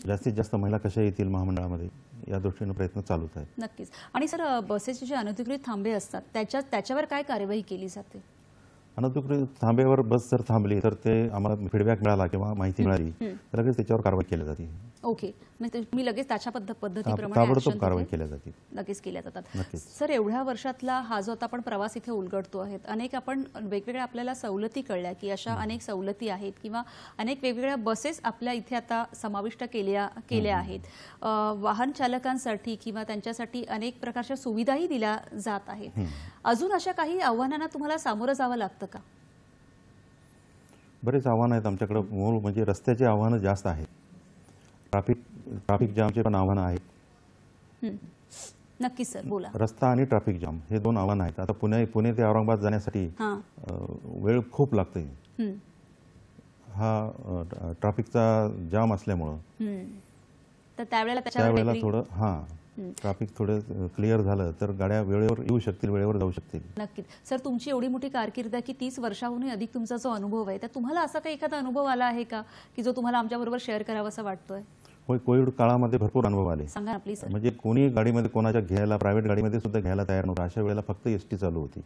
जास्तीत जास्त महिला कशा येतील महामंडळामध्ये या दृष्टीने प्रयत्न चालूच आहेत. नक्कीच. आणि सर बसेसचे जे अनधिकृत थांबे असतात त्याच्यावर काय कार्यवाही केली जाते? अनधिकृत थांब्यावर बस जर थांबली तर ते आम्हाला फीडबॅक मिळाला किंवा माहिती मिळाली तर लगेच त्याच्यावर कारवाई केली जाते. ओके. म्हणजे तुम्ही लगेच त्याच्या पद्धतीप्रमाणे ताबडतोब कारवाई केल्या जाते. लगेच केल्या जातात. सर एवढ्या वर्षातला हा जो आता आपण प्रवास इथे उलगडतो आहे, अनेक आपण वेगवेगळ्या आपल्याला सवलती कळल्या की अशा अनेक सवलती आहेत किंवा अनेक वेगवेगळ्या बसेस आपल्या इथे आता समाविष्ट केल्या आहेत. वाहन चालकांसाठी किंवा त्यांच्यासाठी अनेक प्रकारच्या सुविधाही दिल्या जात आहेत. अजून अशा काही आव्हानांना तुम्हाला सामोरं जावं लागतं का? बरेच आव्हानं आहेत आमच्याकडे. मूळ म्हणजे रस्त्याची आव्हानं जास्त आहेत. ट्रॅफिक जामचे पण आव्हानं आहेत. नक्कीच सर, बोला. रस्ता आणि ट्रॅफिक जाम हे 2 आव्हानं आहेत. आता पुणे ते औरंगाबाद जाण्यासाठी वेळ खूप लागते. हा ट्रॅफिकचा जाम असल्यामुळं तर त्यावेळेला थोडं ट्रॅफिक थोडं क्लिअर झालं तर गाड्या वेळेवर येऊ शकतील, वेळेवर जाऊ शकतील. नक्कीच सर, तुमची एवढी मोठी कारकीर्द आहे की 30 वर्षाहूनही अधिक तुमचा जो अनुभव आहे, तर तुम्हाला असा काही एखादा अनुभव आला आहे का की जो तुम्हाला आमच्याबरोबर शेअर करावासा वाटतोय? होय, कोविड काळामध्ये भरपूर अनुभव आले. सांगा ना प्लीज सर. म्हणजे कोणी गाडीमध्ये कोणाच्या घ्यायला, प्रायव्हेट गाडीमध्ये सुद्धा घ्यायला तयार नव्हतं. अशा वेळेला फक्त एसटी चालू होती.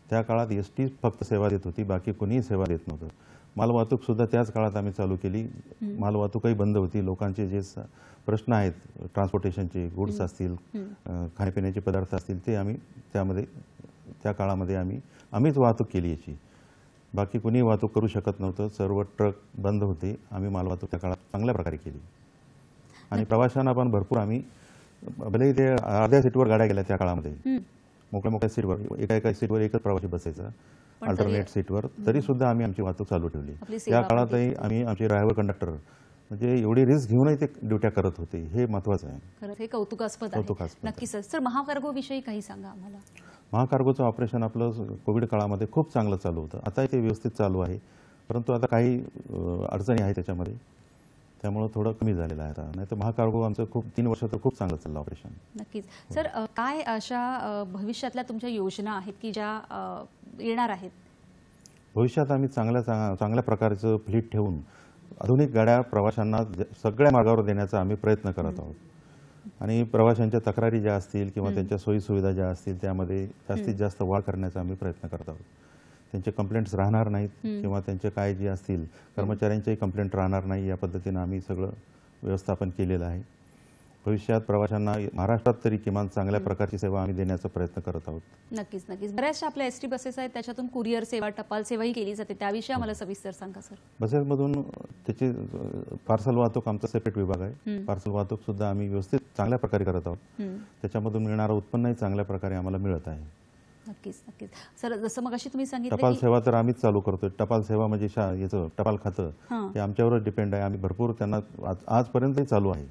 त्या काळात एसटी फक्त सेवा देत होती, बाकी कोणीही सेवा देत नव्हतं. मालवाहतूक सुद्धा त्याच काळात आम्ही चालू केली. मालवाहतूकही बंद होती. लोकांचे जे प्रश्न आहेत ट्रान्सपोर्टेशनचे, गुड्स असतील, खाण्यापिण्याचे पदार्थ असतील, ते आम्ही त्या काळामध्ये आम्हीच वाहतूक केली याची. बाकी कोणी वाहतूक करू शकत नव्हतं. सर्व ट्रक बंद होते. आम्ही मालवाहतूक त्या काळात चांगल्या प्रकारे केली. आणि प्रवाशांना पण भरपूर आम्ही, भलेही ते अर्ध्या सीटवर गाड्या गेल्या त्या काळामध्ये, मोकळ्या सीटवर, एका सीटवर एकच प्रवासी बसायचा अल्टरनेट सीटवर, तरी सुद्धा आम्ही आमची वाहतूक चालू ठेवली. त्या काळातही आम्ही आमचे ड्रायव्हर, कंडक्टर म्हणजे एवढी रिस्क घेऊनही ते ड्युट्या करत होते. हे महत्त्वाचं आहे. खरंच हे कौतुकास्पद आहे. नक्कीच सर. सर, महाकार्गो विषयी काही सांगा आम्हाला. महाकार्गोचं ऑपरेशन आपलं कोविड काळामध्ये खूप चांगलं चालू होतं. आताही ते व्यवस्थित चालू आहे, परंतु आता काही अडचणी आहेत त्याच्यामध्ये, त्यामुळे थोडं कमी झालेलं आहे. आता नाही तर महाकार्गो आमचं 3 वर्ष तर खूप चांगलं चाललं ऑपरेशन. नक्कीच सर. काय अशा भविष्यातल्या तुमच्या योजना आहेत की ज्या येणार आहेत? भविष्यात आम्ही चांगल्या प्रकारचं फ्लीट ठेवून आधुनिक गाड्या प्रवाशांना सगळ्या मार्गावर देण्याचा आम्ही प्रयत्न करत आहोत. आणि प्रवाशांच्या तक्रारी ज्या असतील किंवा त्यांच्या सोयीसुविधा ज्या असतील त्यामध्ये जास्तीत जास्त वाढ करण्याचा आम्ही प्रयत्न करत आहोत. त्यांचे कंप्लेंट्स राहणार नाहीत किंवा त्यांचे काय जे असतील कर्मचाऱ्यांचेही कंप्लेंट राहणार नाही, या पद्धतीनं आम्ही सगळं व्यवस्थापन केलेलं आहे. भविष्यात प्रवाशांना महाराष्ट्रात तरी किमान चांगल्या प्रकारची सेवा आम्ही देण्याचा प्रयत्न करत आहोत. नक्कीच नक्कीच. बऱ्याचशा आपल्या एसटी बसेस आहेत, त्याच्यातून कुरिअर सेवा, टपाल सेवाही केली जाते. त्याविषयी आम्हाला सविस्तर सांगा सर. बसेसमधून त्याची पार्सल वाहतूक आमचा सेपरेट विभाग आहे. पार्सल वाहतूक सुद्धा आम्ही व्यवस्थित चांगल्या प्रकारे करत आहोत. त्याच्यामधून मिळणारं उत्पन्नही चांगल्या प्रकारे आम्हाला मिळत आहे. नक्कीच नक्कीच सर. जसं मगाशी तुम्ही सांगितलं टपाल सेवा तर आम्हीच चालू करतोय. टपाल सेवा म्हणजे याचं टपाल खातं हे आमच्यावरच डिपेंड आहे. आम्ही भरपूर त्यांना आजपर्यंतही चालू आहे.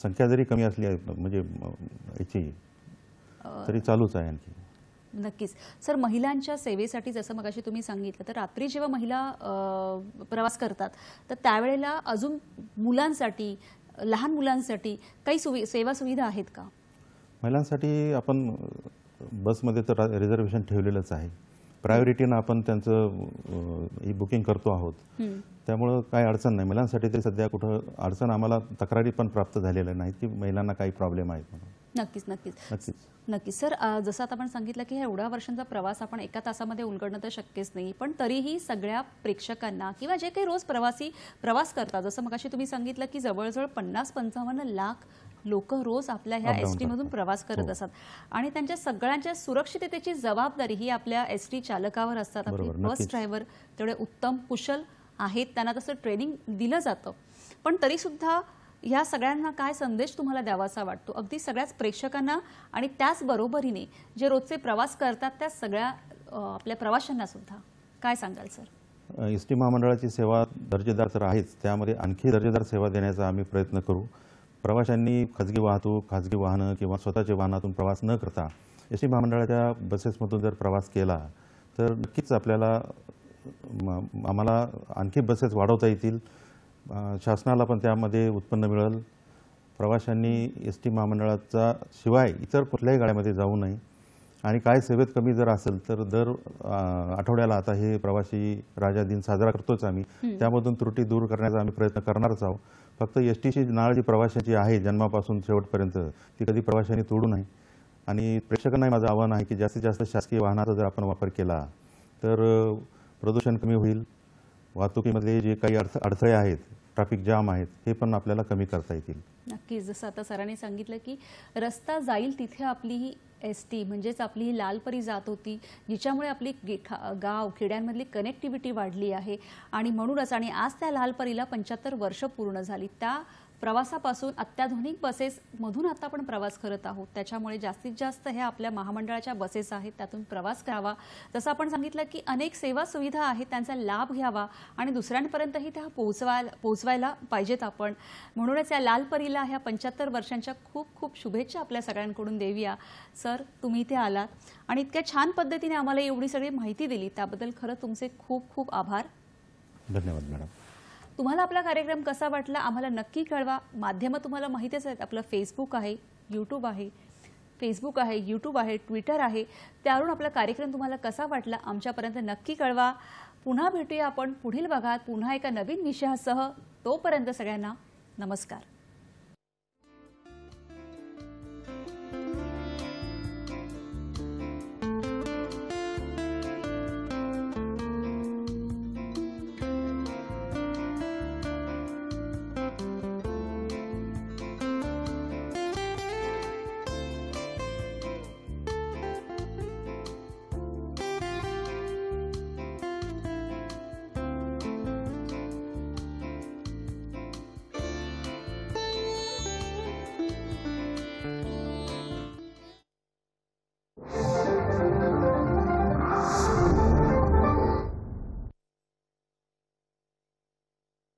संख्या जरी कमी असली म्हणजे याची तरी चालूच आहे आणखी. नक्कीच सर. महिलांच्या सेवेसाठी जसं मगाशी तुम्ही सांगितलं, तर रात्री जेव्हा महिला प्रवास करतात तर त्यावेळेला अजून मुलांसाठी, लहान मुलांसाठी काही सेवा सुविधा आहेत का? महिलांसाठी आपण बसमध्ये तर रिझर्वेशन ठेवलेलंच आहे. प्रायोरिटीनं आपण त्यांचं बुकिंग करतो आहोत, त्यामुळं काही अडचण नाही. महिलांसाठी तरी सध्या कुठं अडचण आम्हाला तक्रारी पण प्राप्त झालेल्या नाहीत की महिलांना काही प्रॉब्लेम आहेत म्हणून. नक्कीच नक्कीच नक्कीच सर. जसं आता आपण सांगितलं की ह्या एवढ्या वर्षांचा प्रवास आपण एका तासामध्ये उलगडणं तर शक्यच नाही, पण तरीही सगळ्या प्रेक्षकांना किंवा जे काही रोज प्रवास करतात, जसं मगाशी तुम्ही सांगितलं की जवळजवळ 50-55 लाख लोक रोज आपल्या ह्या एसटी मधून प्रवास करत असतात आणि त्यांच्या सगळ्यांच्या सुरक्षिततेची जबाबदारी ही आपल्या एसटी चालकावर असतात. आपले बस ड्रायव्हर तेवढे उत्तम कुशल आहेत, त्यांना तसं ट्रेनिंग दिलं जातं. पण तरी सुद्धा ह्या सगळ्यांना काय संदेश तुम्हाला द्यावासा वाटतो, अगदी सगळ्याच प्रेक्षकांना आणि त्याच बरोबरीने जे रोजचे प्रवास करतात त्या सगळ्या आपल्या प्रवाशांना सुद्धा काय सांगाल सर? एसटी महामंडळाची सेवा दर्जेदार तर आहेच, त्यामध्ये आणखी दर्जेदार सेवा देण्याचा आम्ही प्रयत्न करू. प्रवाशांनी खाजगी वाहतूक, खाजगी वाहनं किंवा स्वतःच्या वाहनातून प्रवास न करता एसटी महामंडळाच्या बसेसमधून जर प्रवास केला तर नक्कीच आम्हाला आणखी बसेस वाढवता येतील. शासनाला पण त्यामध्ये उत्पन्न मिळेल. प्रवाशांनी एसटी महामंडळाचा शिवाय इतर कुठल्याही गाड्यामध्ये जाऊ नये. आणि काय सेवेत कमी जर असेल तर दर आठवड्याला आता हे प्रवासी राजा दिन साजरा करतोच आम्ही, त्यामधून त्रुटी दूर करण्याचा आम्ही प्रयत्न करणारच आहोत. फक्त एसटीची नाळ जी प्रवाशांची आहे जन्मापासून शेवटपर्यंत ती कधी प्रवाशांनी तोडू नये. आणि प्रेक्षकांनाही माझं आव्हान आहे की जास्तीत जास्त शासकीय वाहनाचा जर आपण वापर केला तर प्रदूषण कमी होईल. वाहतुकीमध्ये जे काही अडथळे आहेत, ट्रॅफिक जाम आहेत, हे पण आपल्याला कमी करता येतील. नक्कीच. जसं आता सरांनी सांगितलं की रस्ता जाईल तिथे आपली ही एसटी म्हणजेच आपली ही लालपरी जात होती, जिच्यामुळे आपली गाव खेड्यांमधली कनेक्टिव्हिटी वाढली आहे. आणि म्हणूनच आणि आज त्या लालपरीला 75 वर्ष पूर्ण झाली. त्या प्रवासापासून अत्याधुनिक बसेसमधून आता आपण प्रवास करत आहोत. त्याच्यामुळे जास्तीत जास्त हे आपल्या महामंडळाच्या बसेस आहेत त्यातून प्रवास करावा. जसं आपण सांगितलं की अनेक सेवा सुविधा आहेत त्यांचा लाभ घ्यावा आणि दुसऱ्यांपर्यंतही त्या पोहोचवायला पाहिजेत आपण. म्हणूनच या लालपरीला ह्या 75 वर्षांच्या खूप खूप शुभेच्छा आपल्या सगळ्यांकडून देऊया. सर, तुम्ही इथे आलात आणि इतक्या छान पद्धतीने आम्हाला एवढी सगळी माहिती दिली त्याबद्दल खरं तुमचे खूप खूप आभार. धन्यवाद मॅडम. तुम्हाला आपला कार्यक्रम कसा वाटला आम्हाला नक्की कळवा. माध्यमं तुम्हाला माहितीच आहेत, आपलं फेसबुक आहे, यूट्यूब आहे, फेसबुक आहे, यूट्यूब आहे, ट्विटर आहे. त्यावरून आपला कार्यक्रम तुम्हाला कसा वाटला आमच्यापर्यंत नक्की कळवा. पुन्हा भेटूया आपण पुढील भागात पुन्हा एका नवीन विषयासह. तोपर्यंत सगळ्यांना नमस्कार.